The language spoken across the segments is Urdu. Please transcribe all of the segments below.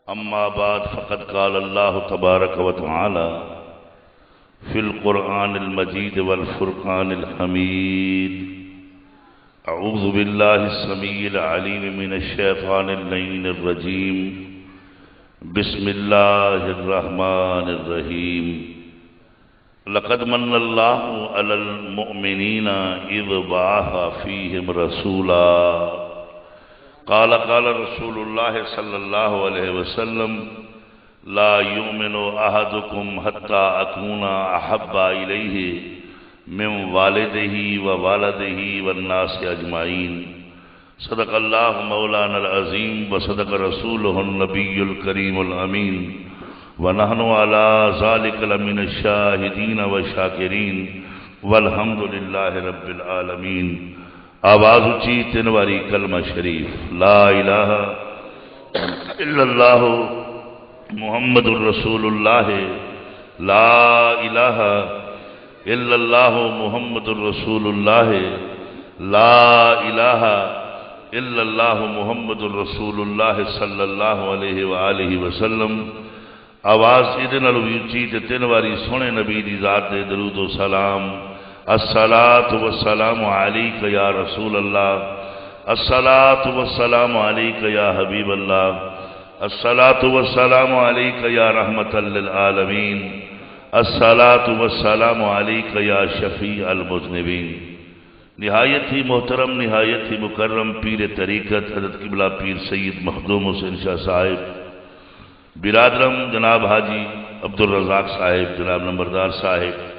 أما بعد فقد قال الله تبارك وتعالى في القرآن المجيد والفرقان الحميد أعوذ بالله السميع العليم من الشيطان اللعين الرجيم بسم الله الرحمن الرحيم لقد من الله على المؤمنين إذ بعث فيهم رسولا قال رسول الله صلى الله عليه وسلم لا يؤمن أحدكم حتى أكون أحب إليه من والده ووالده والناس أجمعين صدق الله مولانا العظيم وصدق رسوله النبي الكريم الأمين ونحن على ذلك لمن الشاهدين والشاكرين والحمد لله رب العالمين. آواز اچھی تنواری کلمہ شریف لا الہ الا اللہ محمد الرسول اللہ لا الہ الا اللہ محمد الرسول اللہ لا الہ الا اللہ محمد الرسول اللہ صلی اللہ علیہ وآلہ وسلم. آواز ادھے نال وی اچھی تے تنواری سونے نبی دی ذات دے درود و سلام. الصلاة والسلام علیک یا رسول اللہ، الصلاة والسلام علیک یا حبیب اللہ، الصلاة والسلام علیک یا رحمت للعالمین، الصلاة والسلام علیک یا شفیع المذنبین. نہایت ہی محترم، نہایت ہی مکرم پیر طریقت حضرت قبلہ پیر سید مخدوم حسین شاہ صاحب، برادرم جناب حاجی عبدالرزاق صاحب، جناب نمبردار صاحب،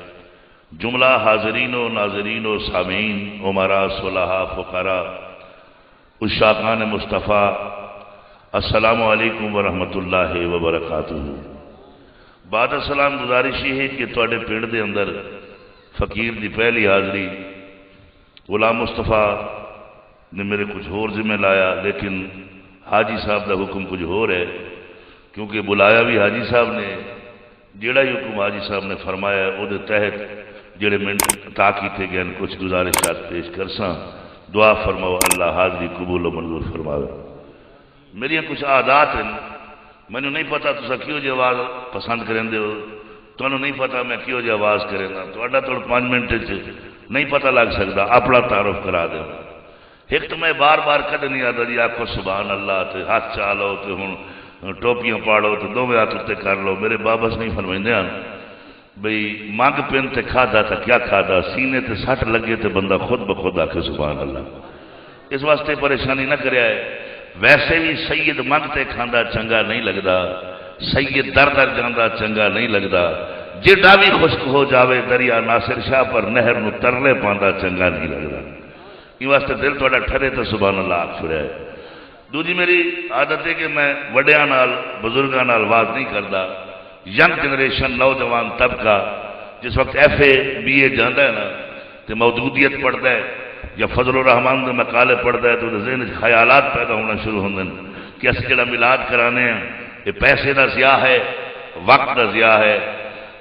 جملہ حاضرین و ناظرین و سامعین، عمراء صلحاء فقراء عشاقان مصطفیٰ، السلام علیکم ورحمۃ اللہ وبرکاتہ. بعد السلام گزارش یہ ہے کہ تواڈے پنڈ دے اندر فقیر دی پہلی حاضری غلام مصطفیٰ نے میرے کچھ اور ذمہ لایا، لیکن حاجی صاحب دا حکم کچھ اور ہے، کیونکہ بلایا بھی حاجی صاحب نے، جیڑا ہی حکم حاجی صاحب نے فرمایا او دے تحت جڑے منٹ عطا کیتے گئے کچھ گزارشات پیش کرساں. دعا فرماؤ اللہ حاضری قبول و منظور فرماوے. میری کچھ عادات ہیں، مینوں نہیں پتا تساں کیوں جی آواز پسند کرندے ہو، تانوں نہیں پتا میں کیوں جی آواز کرنا، تہاڈا تو 5 منٹ چ نہیں پتا لگ سکتا. اپنا تعارف کرا دیں. ایک تو میں بار بار کدے نہیں آتا جی آکھو سبحان اللہ تے ہاتھ چا لو تے ہن ٹوپیاں پاڑو تے دوویں ہاتھ اتنے کر لو. میرے بابا نہیں فرمائندے ہیں بھئی منگ پین تے کھادا تا کیا کھادا، سینے تے سٹ لگے تے بندہ خود بخود آکھے سبحان اللہ. اس واسطے پریشانی نہ کریا ہے. ویسے بھی سید منگ تے کھاندا چنگا نہیں لگدا، سید در در جاندا چنگا نہیں لگدا. جیڑا بھی خشک ہو جاوے دریا ناصر شاہ پر نہر نو ترلے پاندا چنگا نہیں لگدا. اس واسطے دل تہاڈا ٹھرے تے سبحان اللہ آکھ چھڑیا ہے. دوجی میری عادت ہے کہ میں وڈیاں نال بزرگاں نال واز نہیں کردا. ینگ جنریشن نوجوان طبقہ جس وقت ایف اے بی اے جاندہ ہے نا تو موجودیت پڑھتا ہے یا فضل الرحمان کے مقالے پڑھتا ہے تو ذہن خیالات پیدا ہونا شروع ہوتے ہیں کہ اس جڑا میلاد کرانے ہیں یہ پیسے دا ضیاع ہے، وقت دا ضیاع ہے.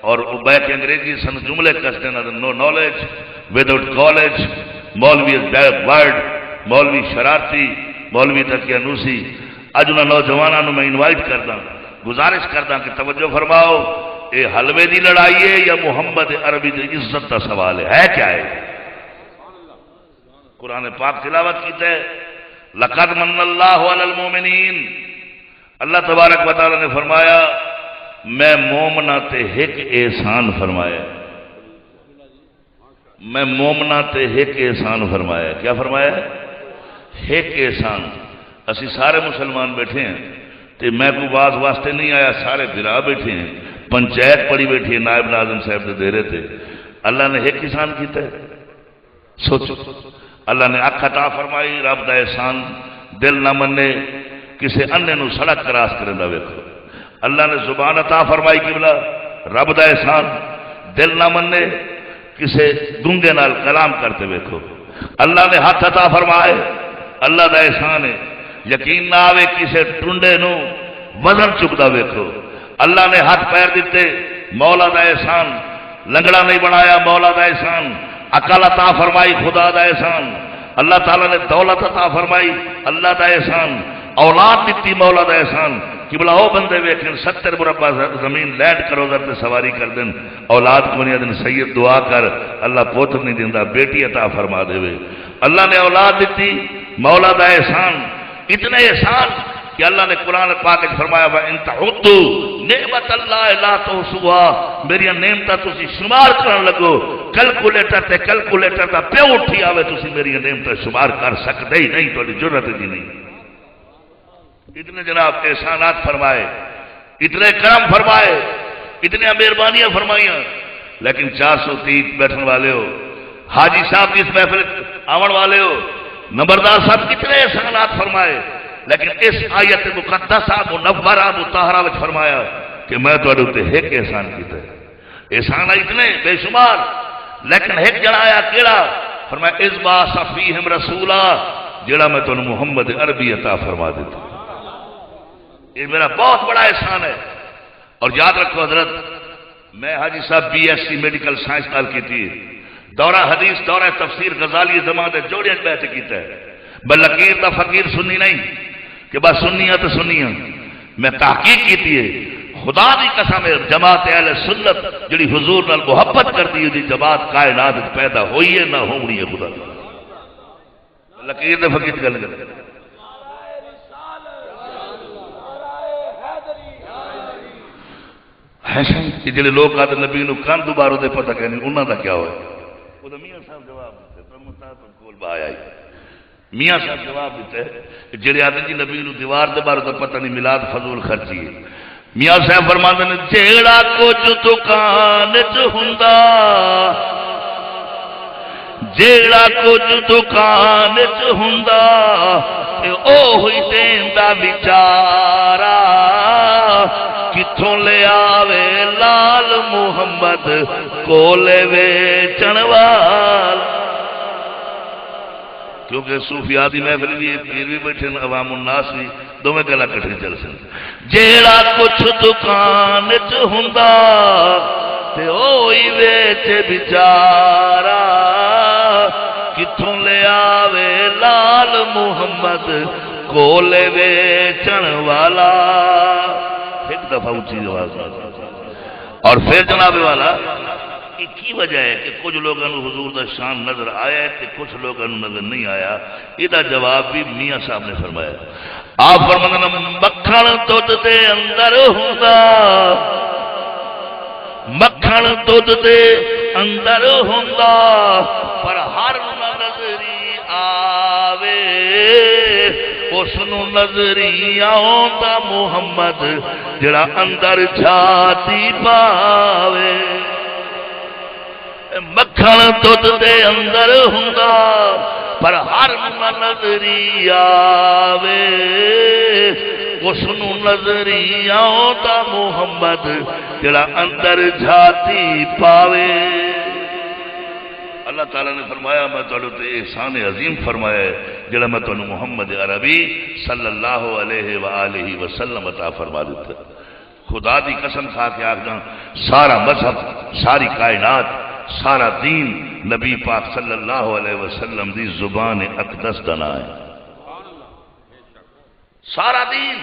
اور بیک انگریزی سن جملے کستے نا نو نالج وداؤٹ کالج، مولوی ورڈ، مولوی شرارتی، مولوی دقیانوسی. اج انہاں نوجوانوں میں انوائٹ کردا، گزارش کردا کہ توجہ فرماؤ، اے حلوے دی لڑائی ہے یا محمد عربی دی عزت کا سوال ہے کیا ہے؟ قرآن پاک تلاوت کیتا ہے لقد من اللہ علی المومنین. اللہ تبارک و تعالی نے فرمایا میں مومنا تے ایک احسان فرمایا، میں مومنا تے ایک احسان فرمایا. کیا فرمایا؟ ایک احسان. اسی سارے مسلمان بیٹھے ہیں تے میں کوئی باز واسطے نہیں آیا، سارے برا بیٹھے ہیں، پنچایت پڑی بیٹھی ہے نائب ناظم صاحب دے دیرے تھے. اللہ نے ایک احسان کیتا ہے. سوچو اللہ نے اکھ عطا فرمائی، رب دا احسان دل نہ منے، کسے انے نو سڑک کراس کرندا ویکھو. اللہ نے زبان عطا فرمائی قبلہ، رب دا احسان دل نہ منے، کسے گنگے نال کلام کرتے ویکھو. اللہ نے ہاتھ عطا فرمائے، اللہ دا احسان ہے. یقین نہ آوے کسے ٹنڈے نو وزن چکدا ویکھو. اللہ نے ہاتھ پیر دیتے، مولا دا احسان. لنگڑا نہیں بنایا، مولا دا احسان. عقل عطا فرمائی، خدا دا احسان. اللہ تعالیٰ نے دولت عطا فرمائی، اللہ دا احسان. اولاد دیتی مولا دا احسان کہ بلا او بندے ویکھن 70 مربع زمین لینڈ کرو در تے سواری کر دین اولاد کو نہیں دین سید دعا کر اللہ پوتر نہیں دیندا بیٹی عطا فرما دے وے اللہ نے اولاد دیتی مولا دا احسان اتنے احسان کہ اللہ نے قرآن پاک میں فرمایا وَإِن تَعُدُّوا نِعْمَتَ اللَّهِ لَا تُحْصُوهَا میری نعمتاں تسی شمار کرن لگو کیلکولیٹر دا پیو اٹھی آوے تسی میری نعمتاں شمار کر سکتے ہی نہیں تھوڑی جرت ہی نہیں اتنے جناب احسانات فرمائے اتنے کرم فرمائے اتنے مہربانیاں فرمائیاں لیکن 430 بیٹھنے والے ہو حاجی صاحب اس محفل آون والے ہو نمبردار صاحب کتنے احسانات فرمائے لیکن اس آیت مقدسہ منورہ مطہرہ وچ فرمایا کہ میں تواڈے تے ایک احسان کیتا ہے احسان اتنے بے شمار لیکن ایک جڑا آیا کیڑا فرمایا اذ بعث فیہم رسولا جڑا میں تانوں محمد عربی عطا فرما دیتا یہ میرا بہت بڑا احسان ہے اور یاد رکھو حضرت میں حاجی صاحب B S C medical science نال کیتی ہے دورہ حدیث دورہ تفسیر غزالی زمانے جوڑیاں بیعت کیتا ہے بلکیر دا فقیر سنی نہیں کہ بس سنیاں تو سنیاں میں تحقیق کیتی ہے خدا دی قسم ہے جماعت اہل سنت جڑی حضور نال محبت کرتی ہے جماعت کائنات پیدا ہوئی ہے نہ ہونی ہے خدا لکیر دے فقیر گل کر کہ جڑے لوگ آتے نبی نو کان دوبارہ دے پتہ کہنے انہاں دا کیا ہوئے وہ تو میاں صاحب جواب دیتے پر مطابق کول با آیا میاں صاحب جواب دیتے کہ جڑے آتے جی نبی نو دیوار دے بارے دا پتہ نہیں میلاد فضول خرچی ہے میاں صاحب فرماتے ہیں جیڑا کچھ دکان چ ہوندا جیڑا کچھ دکان چ ہوندا تے اوہی دیندا بیچارہ کتھوں لے آوے لال محمد کولے ویچن وال کیونکہ صوفیاتی محفل بھی پیر بھی بیٹھے عوام الناس بھی دو میں گلا کٹھے چل سن جیڑا کچھ دکان چ ہوندا تے اوہی ویچ بیچارہ کتھوں لے آوے لال محمد کولے ویچن والا ایک دفعہ اونچی آواز اور پھر جناب والا کی وجہ ہے کہ کچھ لوگوں نے حضور دا شان نظر آیا ہے کہ کچھ لوگوں نے نظر نہیں آیا یہ جواب بھی میاں صاحب نے فرمایا آپ فرمانا مکھن دودھ دے اندر ہوندا مکھن دودھ دے اندر ہوندا پر ہر نظری آوے اس نظری آوندا محمد جڑا اندر چھاتی پاوے مکھن دودھ دے اندر ہوندا پر ہر نظری آوے اس نظری آوندا محمد جڑا اندر چھاتی پاوے اللہ تعالیٰ نے فرمایا میں تو احسان عظیم فرمایا ہے جڑا میں تو محمد عربی صلی اللہ علیہ وآلہ وسلم عطا فرما دیتا خدا دی قسم کھا کے آخنا سارا مذہب ساری کائنات سارا دین نبی پاک صلی اللہ علیہ وسلم دی زبان اقدس دنا ہے سارا دین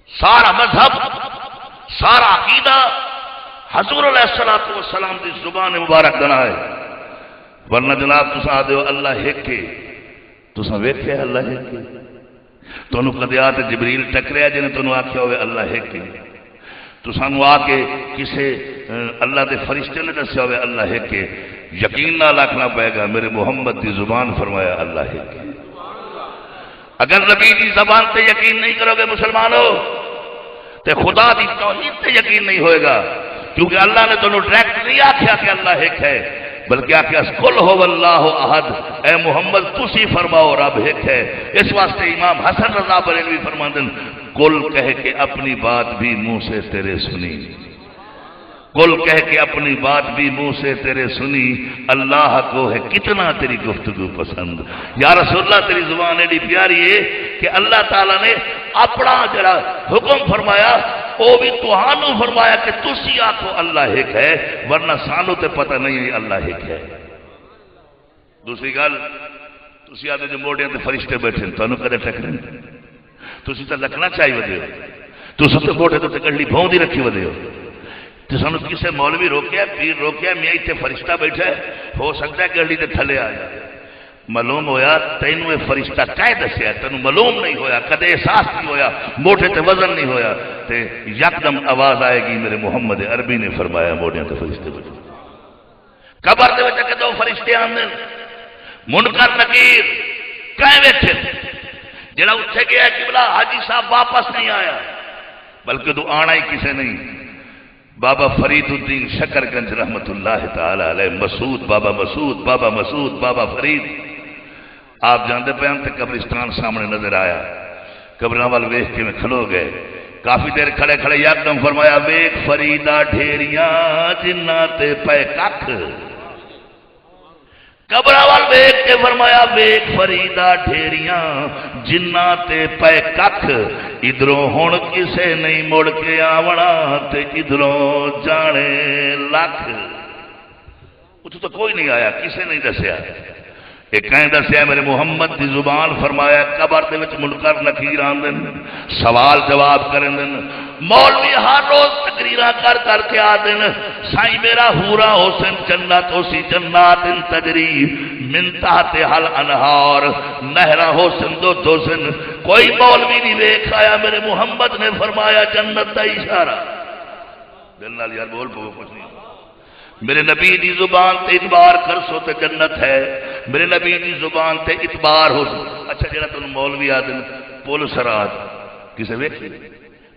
سارا مذہب سارا عقیدہ حضور علیہ السلام دی زبان مبارک دنا ہے ورنہ جناب تسا آدھے ہو اللہ ایک کے تسا ویکھے اللہ ایک کے تنہوں قدیات جبریل ٹکریا جنہیں تنہوں آکھیا ہوئے اللہ ایک کے تسا نو آ کے کسے اللہ دے فرشتے نے دسیا ہوئے اللہ ایک کے یقین نہ لاکھنا پائے گا میرے محمد دی زبان فرمایا اللہ ایک کے اگر نبی دی زبان تے یقین نہیں کرو گے مسلمانوں تے خدا دی توحید تے یقین نہیں ہوئے گا کیونکہ اللہ نے تنہوں ڈائریکٹ نہیں آکھیا کہ اللہ ایک ہے بلکہ آکھیا قل هو اللہ احد اے محمد تسی فرماؤ رب ایک ہے اس واسطے امام حسن رضا بریلوی فرماندن قل کہہ کے اپنی بات بھی منہ سے تیرے سنی قل کہہ کے اپنی بات بھی منہ سے تیرے سنی اللہ کو ہے کتنا تیری گفتگو پسند یا رسول اللہ تیری زبان ایڈی پیاری ہے کہ اللہ تعالیٰ نے اپنا جڑا حکم فرمایا وہ بھی توہانوں فرمایا کہ تسی آکھو اللہ ایک ہے ورنہ سانوں تے پتہ نہیں ہے اللہ ایک ہے دوسری گل تسی آدھے جو موڑیاں تے فرشتے بیٹھے تو انہوں کدے ٹکریں تسی تو لکھنا چاہیے ودے ہو، تسی تو موٹے تو گڈلی بھون دی رکھی ودے ہو، تو سانو کسے مولوی روکیا پیر روکیا میاں اتنے فرشتہ بیٹھا ہے، ہو سکتا ہے گڈلی تے تھلے آ جائے۔ معلوم ہویا تینوں یہ فرشتہ کہہ دسیا، تینوں معلوم نہیں ہویا، کدے احساس نہیں ہویا، موٹے تے وزن نہیں ہویا، تے یکدم آواز آئے گی میرے محمد عربی نے فرمایا موڑیاں تے فرشتے بیٹھے۔ قبر دے وچ کہ دو فرشتے آندے منکر نکیر کہیں بیٹھے، جڑا اٹھے گیا کہ بلا حاجی صاحب واپس نہیں آیا، بلکہ تو آنا ہی کسے نہیں۔ بابا فرید الدین شکر گنج رحمت اللہ تعالی علیہ مسعود بابا فرید آپ جانتے پہ ہم تے قبرستان سامنے نظر آیا، قبراں وال ویکھ کے میں کھلو گئے، کافی دیر کھڑے کھڑے یکدم فرمایا ویکھ فریدا ڈھیریاں جنہاں تے پے ککھ، قبراں وال ویکھ کے فرمایا ویکھ فریدا ڈھیریاں جنہاں تے پے ککھ، ادھروں ہن کسے نہیں مڑ کے آونا تے ادھروں جانے لکھ۔ اتھوں تو کوئی نہیں آیا، کسے نہیں دسیا، ایک کہیں دسیا میرے محمد دی زبان فرمایا قبر دے وچ منکر نکیر آندن سوال جواب کرن دن، مولوی ہر روز تقریراں کر کر کے آدن سائیں میرا حورا حسن جنت ہوسی جنات تجری من تحت حل انہار نہرہ حسن دو حسن، کوئی مولوی نہیں دیکھ آیا، میرے محمد نے فرمایا جنت دا اشارہ۔ دل نال یار بول پو کچھ نہیں، میرے نبی دی زبان تے اعتبار کر سو تے جنت ہے، میرے نبی دی زبان تے اعتبار ہو سو۔ اچھا جڑا تن مولوی آدم پول سرات کسے ویکھی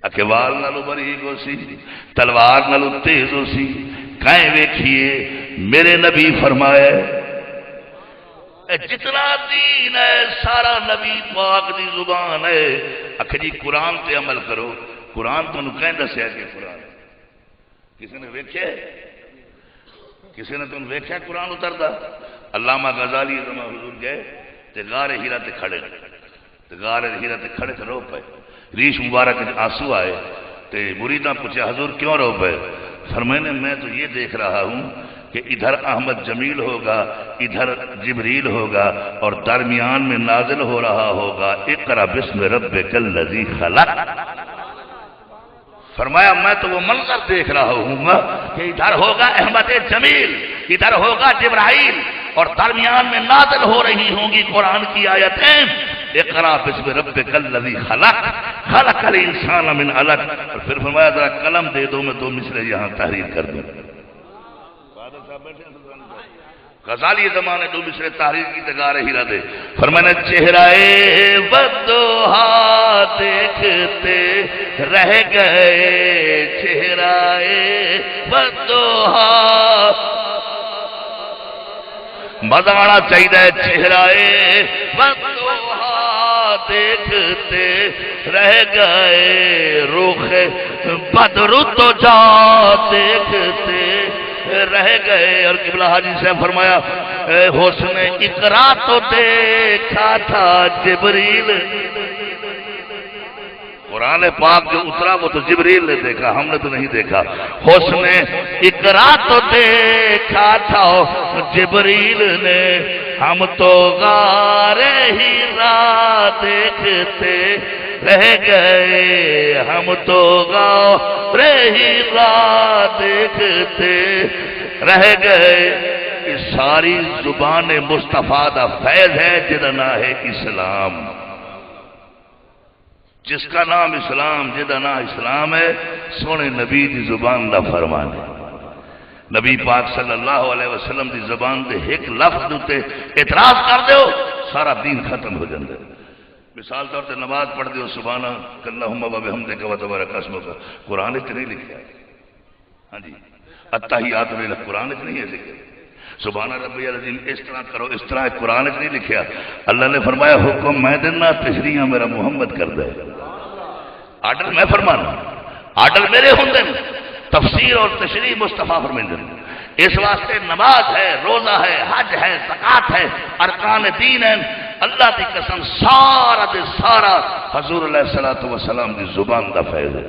اکھے وال نالو باریک ہو سی تلوار نالو تیز ہو سی، کہیں ویکھیے میرے نبی فرمایا جتنا دین ہے سارا نبی پاک دی زبان ہے۔ اکھے جی قرآن تے عمل کرو، قرآن تو کہیں دسیا کہ قرآن کسی نے ویکھے، کسی نے تم ویکھیا قرآن اتردا؟ علامہ غزالی زمان حضور گئے تے غار ہیرا تے کھڑے، تے غار ہیرا تے کھڑے تے رو پے، ریش مبارک آنسو آئے، تے مریداں پوچھا حضور کیوں رو پے؟ فرمایا میں تو یہ دیکھ رہا ہوں کہ ادھر احمد جمیل ہوگا، ادھر جبریل ہوگا، اور درمیان میں نازل ہو رہا ہوگا اقرا بسم ربک الذی خلق۔ فرمایا میں تو وہ منظر دیکھ رہا ہوں کہ ادھر ہوگا احمد جمیل، ادھر ہوگا جبرائیل، اور درمیان میں نازل ہو رہی ہوں گی قرآن کی آیتیں اقرا بسم ربک الذی خلق خلق الانسان من علق۔ اور پھر فرمایا ذرا قلم دے دو میں دو مصرے یہاں تحریر کر دوں۔ غزالی زمانے دو مصرے تحریر کی تگار ہیرا دے، فرمایا چہرہ بدوہا دیکھتے رہ گئے، چہرہ بدوہا مزہ آنا چاہیے، چہرہ بدوہا دیکھتے رہ گئے، رخ بدر تو جا دیکھتے رہ گئے۔ اور قبلہ حاجی صاحب فرمایا حسن اقرا تو دیکھا تھا جبریل، قرآن پاک جو اترا وہ تو جبریل نے دیکھا، ہم نے تو نہیں دیکھا۔ حسن اقرا تو دیکھا تھا جبریل نے، ہم تو غار ہیرا دیکھتے رہ گئے، ہم تو غار ہیرا دیکھتے رہ گئے۔ اس ساری زبان مصطفیٰ دا فیض ہے جدا نا ہے اسلام، جس کا نام اسلام جدا نا اسلام ہے، سونے نبی دی زبان دا فرمان ہے۔ نبی پاک صلی اللہ علیہ وسلم دی زبان دے ایک لفظ دوتے اعتراض کر دیو سارا دین ختم ہو جاندے۔ مثال طور تے نماز پڑھ دیو سبحانہ اللہم و بحمدک و تبارک اسمک، قرآن وچ نہیں لکھا ہے، ہاں جی التحیات للہ قرآن وچ نہیں ہے ذکر، سبحان ربی العظیم اس طرح کرو اس طرح قرآن وچ نہیں لکھیا۔ اللہ نے فرمایا حکم میں دینا، تشریح میرا محمد کر دے، آرڈر میں فرمانا، آرڈر میرے ہوندے، تفسیر اور تشریح مصطفیٰ فرمیندے۔ اس واسطے نماز ہے، روزہ ہے، حج ہے، زکات ہے، ارکان دین ہے، اللہ دی قسم سارا دے سارا حضور علیہ السلام دی زبان دا فیض ہے۔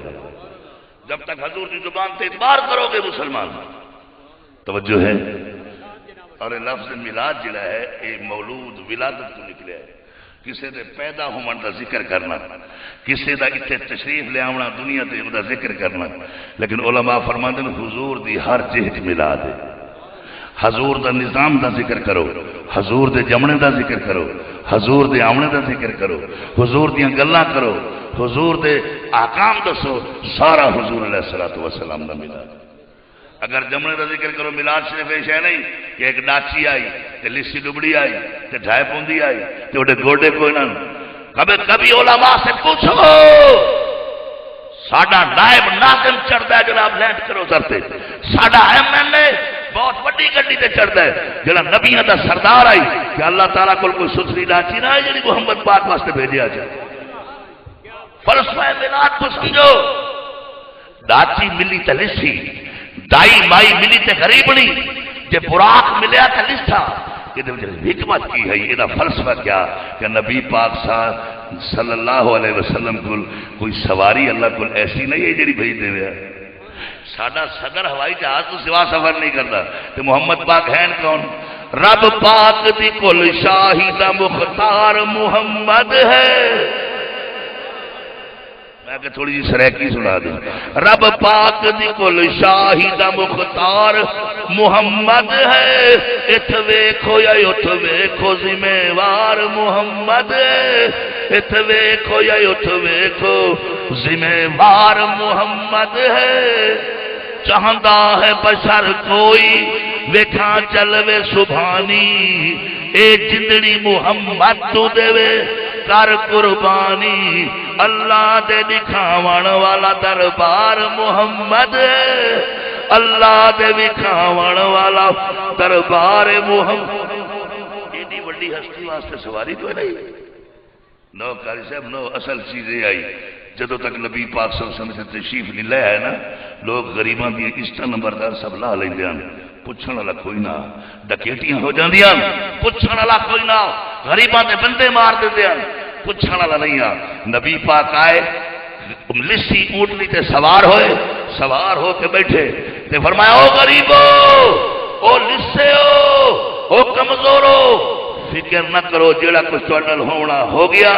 جب تک حضور دی زبان تے اعتبار کرو گے مسلمان، توجہ ہے۔ اور لفظ میلاد جڑا ہے یہ مولود ولادت تو نکلے ہے، کسی دے پیدا ہونے کا ذکر کرنا، کسی دا اتنے تشریف لے آونا دنیا تے دا ذکر کرنا، لیکن علماء فرماندے ہیں حضور دی ہر جہت ملا دے، حضور دا نظام دا ذکر کرو، حضور دے جمنے دا ذکر کرو، حضور دے آونے دا ذکر کرو، حضور دیاں گلاں کرو، حضور دے احکام دسو، سارا حضور علیہ السلام دا ملا دے۔ اگر جمنے دا ذکر کرو، میلاد صرف یہ شے نہیں کہ ایک ڈاچی آئی تے لسی ڈبڑی آئی تے ڈھائی پوندی آئی تے اڑے گوڑے کوئی نہ، کبھی علماء سے پوچھو ساڈا نائب ناظم چڑھتا ہے جناب لینڈ کرو سرتے، ساڈا MLA بہت بڑی گڈی تے چڑھتا ہے جڑا نبیاں دا سردار آئی کہ اللہ تعالیٰ کول کوئی ستھری ڈاچی نہ آئی جڑی محمد پاک واسطے بھیجیا جائے۔ فلسفہ میلاد کو سمجھو، ڈاچی ملی تے لسی، دائی مائی ملی تے غریبنی، جے براق ملیا تے لسا، یہ حکمت کی ہے، یہ فلسفہ کیا کہ نبی پاک صلی اللہ علیہ وسلم کو کوئی سواری اللہ کو ایسی نہیں ہے جڑی بھیج دے گا۔ ساڈا صدر ہوائی جہاز تو سوا سفر نہیں کرتا، تو محمد پاک ہیں کون؟ رب پاک دی کل شاہی دا مختار محمد ہے۔ میں کہ تھوڑی جی سریکی سنا دیں، رب پاک دی کل شاہی دا مختار محمد ہے، ات ویکھو یا ات ویکھو ذمہ وار محمد ہے، ات ویکھو یا ات ویکھو ذمہ وار محمد ہے، چاہندہ ہے بشر کوئی ویکھاں چلوے سبحانی، اے جندڑی محمد تو دے کر قربانی، اللہ دے دکھاون والا دربار محمد، اللہ دے دکھاون والا دربار محمد۔ ایڈی بڑی ہستی واسطے سواری تو نہیں، نو قاری صاحب نو اصل چیزیں آئی جدو تک نبی پاک صلی اللہ علیہ وسلم سے تشریف نہیں لے آئے نا، لوگ غریباں دی عزت نمبردار سب لا لیندے ہیں، پوچھن والا کوئی نہ، ڈکیٹیاں ہو جاندیاں، پوچھن والا کوئی نہ، غریباں دے بندے مار دیندے ہیں، پوچھن والا نہیں آ۔ نبی پاک آئے، لسی اونٹنی تے سوار ہوئے، سوار ہو کے بیٹھے تے فرمایا او غریبو، او لسیو، او کمزورو، فکر نہ کرو، جیڑا کچھ تواڈے نال ہونا ہو گیا،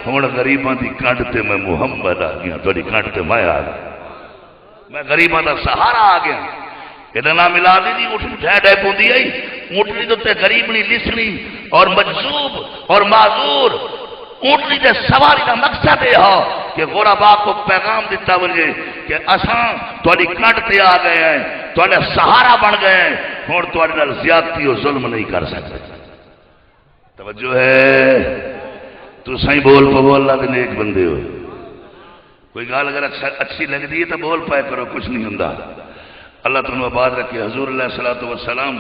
ہن غریباں دی کنڈ تے میں محمد آ گیا، تہاڈی کنڈ تے میں آ گیا، میں غریباں دا سہارا آ گیا۔ یہ نام ملا دی اٹھنی ٹھہ ڈہ پوندی آئی، اونٹنی تے غریبنی لسنی اور مجذوب اور معذور اونٹنی تے سواری کا مقصد یہ ہے کہ غرباء کو پیغام دیتا وجے کہ اساں تہاڈی کنڈ تے آ گئے ہیں، تہاڈا سہارا بن گئے ہیں، ہن تہاڈے نال زیادتی اور ظلم نہیں کر سکتے۔ توجہ ہے، تو سائیں بول پہ بول اللہ دے نیک بندے ہو، کوئی گال اگر اچھی لگتی ہے تو بول پائے کرو، کچھ نہیں ہوندا۔ اللہ تمہیں آباد رکھے۔ حضور علیہ السلام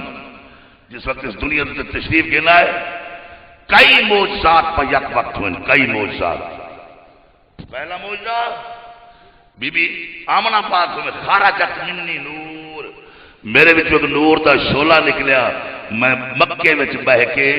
جس وقت اس دنیا سے تشریف گنا ہے، کئی معجزات پر یک وقت ہوئے، کئی معجزات۔ پہلا معجزہ بی بی آمنہ پاک میں خارجت منی نور، میرے وچ ایک نور دا شعلہ نکلیا، میں مکے وچ بہ کے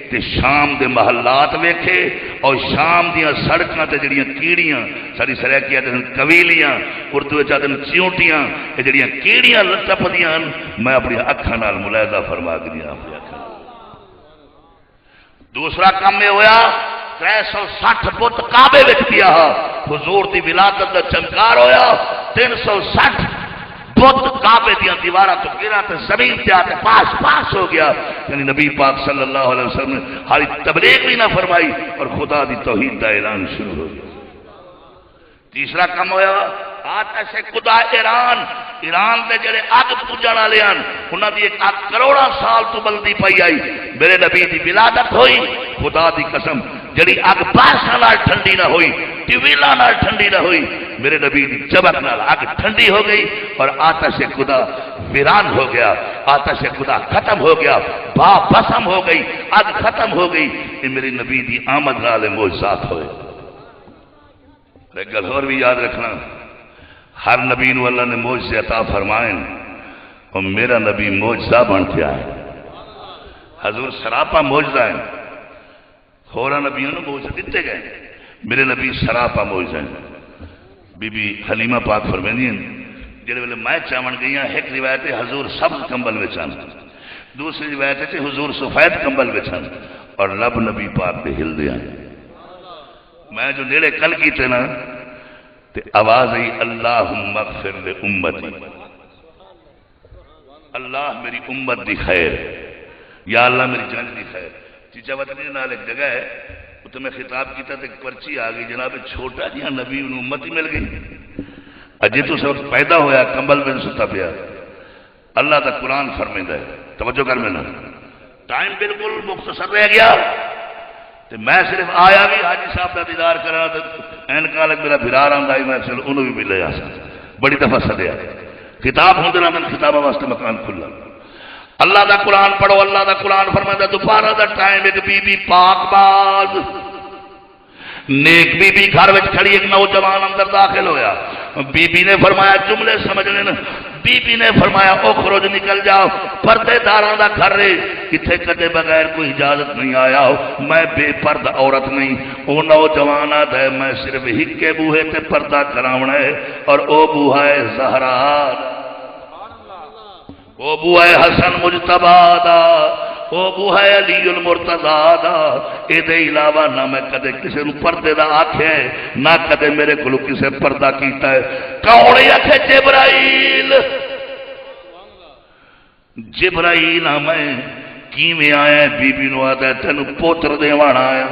تے شام دے محلات ویکھے اور شام دیاں سڑکاں تے جڑیاں کیڑیاں، ساری سریکیاں تے قویلیاں، اردو وچ آدن چیونٹیاں، اے جڑیاں کیڑیاں لٹپدیاں، میں اپنی اکھاں نال ملاحظہ فرما گیا اپنی اکھاں۔ دوسرا کام یہ ہویا 360 بت کعبے وچ پیا، حضور دی ولادت دا چمکار ہویا، 360 بت کعبے دیاں دیواراں تو گرا تے زمین تے آ کے پاس پاس ہو گیا، یعنی نبی پاک صلی اللہ علیہ وسلم نے ہاری تبلیغ بھی نہ فرمائی اور خدا دی توحید دا اعلان شروع ہو گیا۔ تیسرا کام ہویا آتش خدا ایران دے جڑے اگ پوجن والے ہیں انہاں دی ایک اگ کروڑاں سال تو بلدی پئی آئی، میرے نبی دی ولادت ہوئی، خدا دی قسم جڑی اگ بارشاں نال ٹھنڈی نہ ہوئی، ٹیویلاں نال ٹھنڈی نہ ہوئی، میرے نبی دی چمک نال اگ ٹھنڈی ہو گئی اور آتش خدا ویران ہو گیا، آتش خدا ختم ہو گیا، بھاپ بھسم ہو گئی، اگ ختم ہو گئی۔ یہ میری نبی دی آمد نال معجزات ہوئے۔ ایک گل اور بھی یاد رکھنا، ہر نبی نو اللہ نے معجزے عطا فرمائے اور میرا نبی معجزہ بن کے آئے۔ حضور سراپا معجزہ ہے، ہوراں نبیوں نے معجزے دیتے گئے، میرے نبی سراپا معجزہ ہے۔ بی بی حلیمہ پاک فرماندی ہیں جڑے ویلے میں چاون گئی ہاں، ایک روایت ہے حضور سبز کمبل وچ ہن، دوسری روایت ہے حضور سفید کمبل وچ ہن اور لب نبی پاک دے ہلدے ہیں۔ میں جو نیڑے کل کیتے نا تے آواز آئی اللہم اغفر لامتی، اللہ میری امت دی خیر، یا اللہ میری جان دی خیر۔ چیچا وطنی نال ایک جگہ ہے تو میں خطاب کیتا تے ایک پرچی آ گئی، جناب چھوٹا جہاں نبی انہوں امت ہی مل گئی۔ اجے تو سب پیدا ہویا کمبل میں ستا پیا، اللہ دا قرآن فرمیندہ ہے، توجہ کر میں نا، ٹائم بالکل مختصر رہ گیا تے میں صرف آیا بھی حاجی صاحب کا دیدار کرا تے اینکا لگ میرا بھرار آندا ہی میں چل انہوں بھی ملے آ سکتا، بڑی دفعہ سدیا کتاب ہوندے نا، میں کتاباں واسطے مکان کھلا۔ اللہ دا قرآن پڑھو، اللہ دا قرآن فرمائے دوپہر دا ٹائم، ایک بی بی پاک باز نیک بی بی گھر وچ کھڑی، ایک نوجوان اندر داخل ہویا، بی بی نے فرمایا جملے سمجھ لینا، بی بی نے فرمایا اخرج نکل جاؤ، پردے داراں دا گھر ہے، اتھے کدے بغیر کوئی اجازت نہیں آیا، میں بے پرد عورت نہیں، او نوجوان آدھا ہے میں صرف ہکے بوہے تے پردہ کراونا ہے، اور او بوہا ہے زہرا، او بوہا ہے حسن مجتبی دا، او بوہا ہے علی المرتضی دا، اے دے علاوہ نہ میں کدے کسے نو پردے دا آکھے نہ کدے میرے کلو کسے پردہ کیتا ہے۔ کون آکھے؟ جبرائیل۔ جبرائیل میں کیویں آیا؟ بی بی نو آتا ہے تینو پوتر دیوانا آیا۔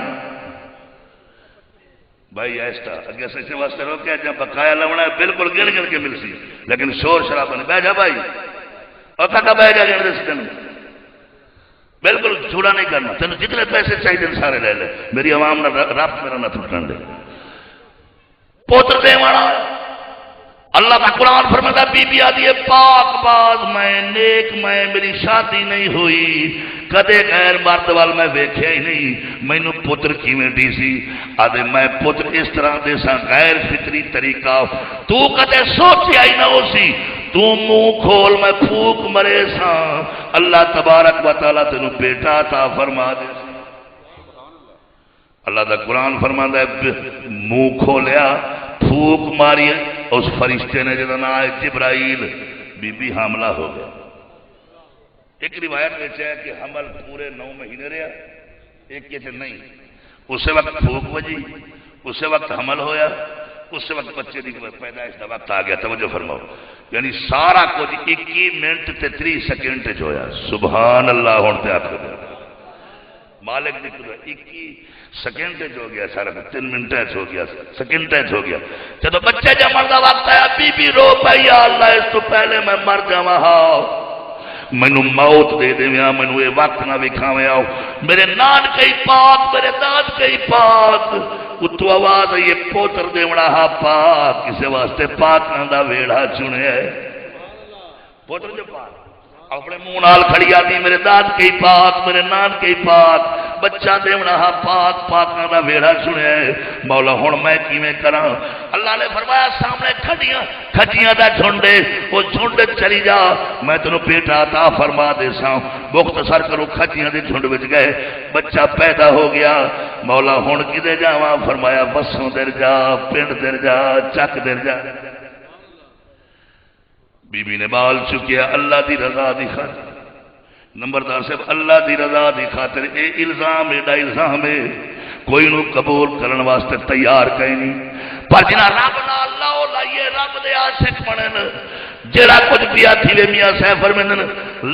بھائی ایسا اگے سچے واسطے روکیا جب بقایا لونا ہے بالکل گن گن کے مل سی، لیکن شور شرابہ نہیں۔ بہ جا بھائی، اور کہا بہ جا گن سی تینوں، بالکل جھوڑا نہیں کرنا، تینوں جتنے پیسے چاہیے سارے لے لے، میری عوام نہ رابط میرا نہ ٹوٹن دے۔ پوتر دیوانا اللہ کا قرآن فرماتا، بی بی آدھی ہے پاک باز میں، نیک میں، میری شادی نہیں ہوئی، کدے غیر مرد وال میں ویکھیا ہی نہیں، مینو پتر کیویں ڈی سی؟ آدھے میں پتر اس طرح دے سا غیر فطری طریقہ تو کدے سوچیا ہی نہ ہو سی، تو منہ کھول میں پھوک مرے سا، اللہ تبارک و تعالیٰ تینوں بیٹا عطا فرما دے سی۔ اللہ دا قرآن فرماندا ہے منہ کھولیا پھوک ماری، اس فرشتے نے جدا نام ہے جبرائیل، بی بی حاملہ ہو گیا۔ ایک روایت میں ہے کہ حمل پورے 9 مہینے رہا، ایک کہتے نہیں، اسے وقت پھوک وجی، اسے وقت حمل ہویا، اس وقت بچے دی پیدائش کا وقت آ گیا۔ توجہ فرماؤ، یعنی سارا کچھ 21 منٹ تے 30 سیکنڈ ہویا۔ سبحان اللہ، ہوں تے آخر مالک دی قدرت 21 سیکنڈ ہو گیا، سارا 3 منٹ ہو گیا، سیکنڈ ہو گیا۔ جب بچے جمن کا وقت آیا، بی بی رو پئی، یا اللہ اس تو پہلے میں مر جاواں، مینو موت دے دیویاں، مینو یہ وقت نہ وکھاویں، میرے نانکے پاک، میرے دادکے پاک۔ اتو آواز یہ پوتر دیونا ہا پاک، کسے واسطے پاک دا ویڑا چنے ہے، پوتر جو پاک اپنے منہ نال کھڑی آتی، میرے داد کے پاک، میرے نان کے پاک، بچہ دیونا ہا پاک، پاکاں دا ویڑا چنے ہے۔ مولا ہن میں کیویں کراں؟ اللہ نے فرمایا سامنے کھٹیاں دا جھنڈے، وہ جھنڈ چلی جا، میں تینوں بیٹا عطا فرما دے ساں۔ مختصر کرو، کھٹیاں دے جھنڈ وچ گئے، بچہ پیدا ہو گیا۔ مولا ہن کدے جاواں؟ فرمایا بسوں در جا، پنڈ در جا، چک در جا۔ بی بی نے بال چکیا اللہ دی رضا دی خاطر، نمبردار صاحب اللہ دی رضا دی خاطر، اے الزام ایڈا الزام ہے کوئی نو قبول کرن واسطے تیار کہیں نہیں، پر جنہ رب نہ اللہ لائیے، رب دے عاشق بنن، جڑا کچھ پیا تھی وے میاں صاحب فرمیندن،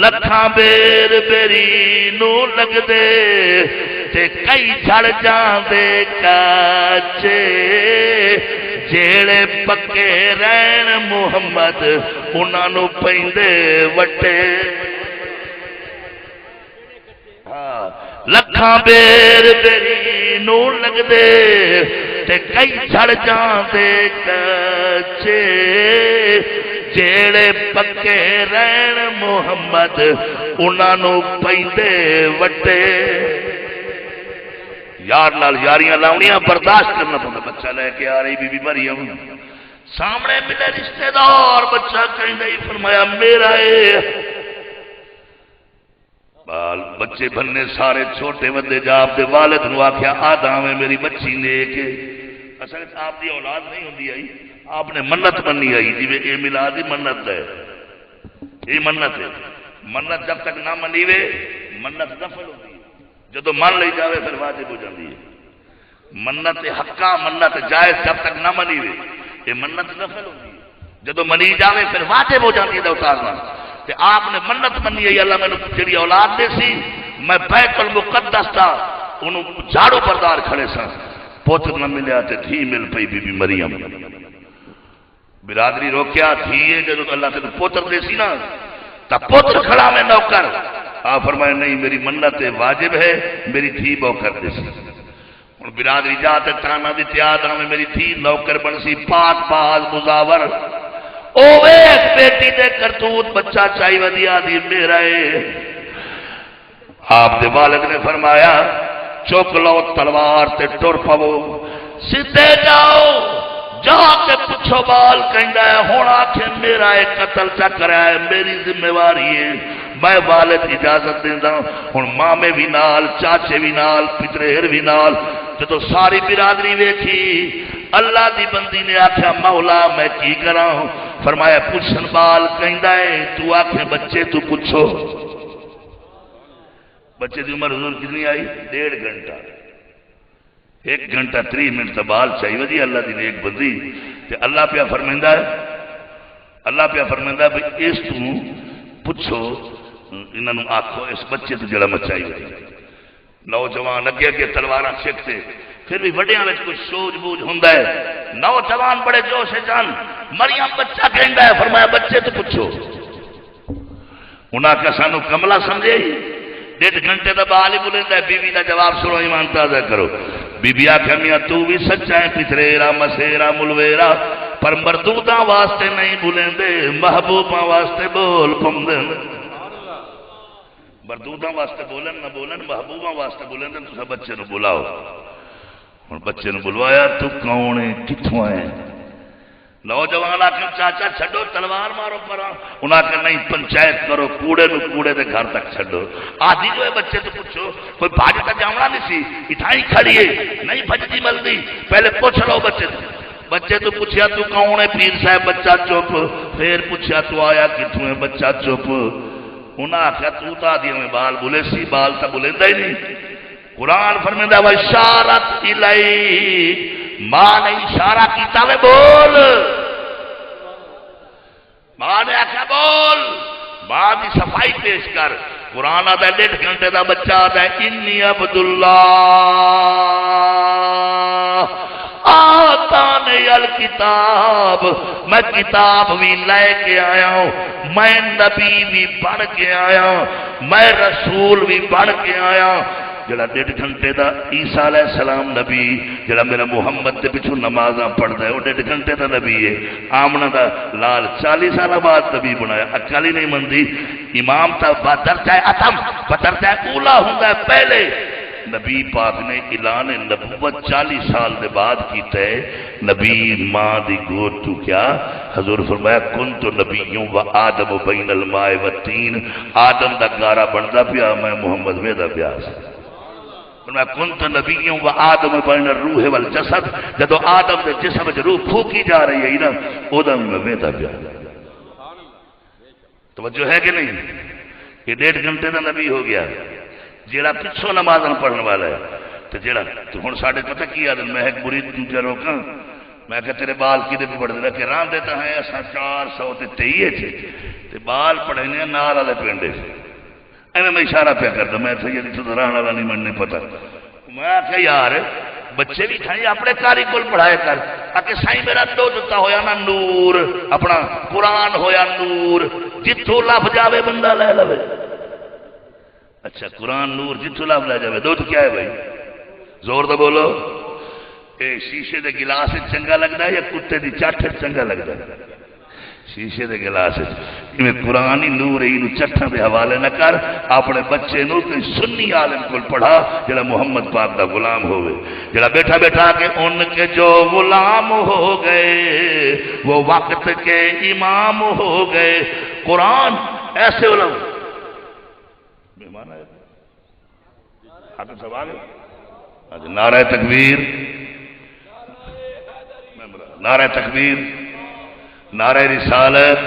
لکھاں بیر بیری نو لگ دے تے کئی جھڑ جاندے کچے، جیڑے پکے رہن محمد انہاں نو پیندے وٹے۔ لکھاں بیر بیری نو لگ دے تے کئی جھڑ جاندے کچے، جیڑے پکے رہن محمد انہاں نو پیندے وٹے۔ یار نال یاریاں لاؤنیاں برداشت کرنا پڑتا، بچہ لے کے آ رہی بی بی مریم، سامنے ملے رشتہ دار، بچہ کہیں نہیں، فرمایا میرا ہے۔ بال بچے بننے سارے چھوٹے ودے جا آپ دے والد نو آکھیا آدھا میں میری بچی نیک ہے۔ اصل آپ دی اولاد نہیں ہوندی آئی، آپ نے منت بننی آئی، جی اے ملاد ہی منت ہے، یہ منت ہے۔ منت جب تک نہ منیوے منت نفل ہوتی ہے، جدو من لے جاوے پھر واجب ہو جاتی ہے۔ منت حقا منت جائز جب تک نہ منی وے یہ منت نفل ہوتی ہے، جدو منی جاوے پھر واجب ہو جاتی ہے اتارنا۔ تے آپ نے منت منی ہے اللہ میں جڑی اولاد دے سی، میں بیت المقدس تھا انہوں جھاڑو بردار کھڑے سا، پوتر نہ ملیا تے دھی مل پئی بی بی مریم، برادری روکیا دھیے جدو اللہ سے پوتر دے سی نا تا پوتر کھڑا میں نوکر، آپ فرمائے نہیں میری منت واجب ہے میری دھی بوکر دے سی۔ ہن برادری جاتے تانا دی تیاد میں میری دھی نوکر بن سی، پاک باز مزاور او ایک بیٹی دے کرتوت بچہ چاہی ودیا دی میرا ہے۔ آپ دے والد نے فرمایا چوک لو تلوار تے ٹر پو، سدھے جاؤ جا کے پچھو بال کہندا ہے ہن آکھے میرا ایک قتل چکر ہے میری ذمہ واری ہے، میں والد اجازت دیندا ہن مامے بھی نال چاچے بھی نال پتریر بھی نال۔ جدو ساری برادری ویکھی اللہ دی بندی نے آکھیا مولا میں کی کراں؟ فرمایا پوچھن بال کہندا ہے تو آکھے بچے تو پوچھو۔ بچے دی عمر حضور کتنی آئی؟ 1.5 گھنٹہ، 1 گھنٹہ 30 منٹ تا بال چاہیے ودی اللہ دی ایک بندی تے اللہ پیا فرمیندا ہے، اللہ پیا فرمیندا ہے بھئی اس تو پوچھو انہاں نوں آکھو اس بچے تو جڑا مچائی ودی۔ نوجوان اگے اگے تلواراں سکھتے پھر بھی وڈیاں وچ کچھ سوجھ بوجھ ہوندا ہے، نوجوان بڑے جوش جان مریم بچہ کہندا ہے، فرمایا بچے تو پوچھو۔ انہاں کہ سانو کملا سمجھے 1.5 گھنٹے دا بال ہی بولیندا ہے، بیوی دا جواب سنو ایمان تازہ کرو۔ بی بی آکھے میاں تو بھی سچا ہے پتریرا مسیرا ملویرا، پر مردوداں واسطے نہیں بولیندے محبوباں واسطے بول پوندے، مردوداں واسطے بولن نہ بولن محبوباں واسطے بولن تے تساں بچے نو بلاؤ۔ ہن بچے نو بلوایا تو کون ہے کتھوں ہے؟ نوجوان آکھے چاچا چھڈو تلوار مارو پراں، انہاں کہ نہیں پنچایت کرو کوڑے نو کوڑے دے گھر تک چھڈو۔ آدھی جو ہے بچے تو پوچھو کوئی بھاج تا جاونا نہیں سی اتھائی کھڑی ہے نہیں بھجدی ملدی، پہلے پوچھ لو بچے تو۔ بچے تو پوچھیا تو کون ہے؟ پیر صاحب بچہ چپ۔ پھر پوچھیا تو آیا کتھوں ہے؟ بچہ چپ۔ انہاں آکھیا تو تا دی میں بال بولے سی، بال تا بولیندا ہی نہیں۔ قرآن فرمیندا ہے واشارت الی، ماں نے اشارہ کیتا وے بول، ماں نے آخیا بول، ماں کی صفائی پیش کر۔ قرآن آتا ہے 1.5 گھنٹے دا بچہ آتا ہے انی عبداللہ آتانی الکتاب، میں کتاب بھی لے کے آیا ہوں، میں نبی بھی بن کے آیا ہوں، میں رسول بھی بن کے آیا ہوں۔ جڑا 1.5 گھنٹے دا عیسیٰ علیہ السلام نبی، جڑا میرا محمد دے پچھو نمازاں پڑھدا ہے وہ 1.5 گھنٹے دا نبی ہے۔ آمنہ دا لال 40 سال بعد نبی بنایا، عقل ہی نہیں مندی۔ امام تا بدرجہ اتم بدرجہ اولا ہوندا ہے پہلے۔ نبی پاک نے اعلان نبوت 40 سال دے بعد کیتا ہے۔ نبی ماں دی گود تو کیا حضور فرمایا کنت نبیوں و آدم بین الماء والتین، آدم دا گارا بندا پیا میں محمد ویدا پیا سی۔ میں کنت نبیوں و آدم بین الروح والجسد، جدو آدم دے جسم وچ روح پھوکی جا رہی ہے نا ادم میں ویدا پیا۔ توجہ ہے کہ نہیں؟ یہ 1.5 گھنٹے دا نبی ہو گیا جیڑا پچھوں نماز پڑھنے والا ہے۔ تو جیڑا تو ہن ساڈے پتہ کی آدم میں ایک مرید دوجا روکاں میں کہ تیرے بال کدے بھی پڑھ دے کہ راں دیتا ہے اساں 423 تے بال پڑھنے نال والے پنڈے سے ایویں میں اشارہ پہ کرتا میں سید تو رہن والا نہیں مننے پتہ۔ میں آخیا یار بچے بھی تھائیں اپنے کاری کول پڑھایا کر، آکے سائیں میرا دتا ہویا نا نور، اپنا قرآن ہویا نور، جتھوں لب جاوے بندہ لے لوے۔ اچھا قرآن نور جتھوں لب لے جاوے، دودھ کیا ہے بھائی؟ زور دے بولو۔ اے شیشے دے گلاس چنگا لگتا ہے یا کتے دی چٹ چنگا لگتا ہے؟ شیشے دے گلاس میں قرآن ہی نور ہی چٹھاں دے حوالے نہ کر، اپنے بچے نو کوئی سنی عالم کو پڑھا جڑا محمد پاک دا غلام ہوئے، جڑا بیٹھا بیٹھا کہ ان کے جو غلام ہو گئے وہ وقت کے امام ہو گئے۔ قرآن ایسے علم مہمان آئے ہاتھ سوال ہے نعرہ تکبیر، نعرہ تکبیر، نعرہ رسالت،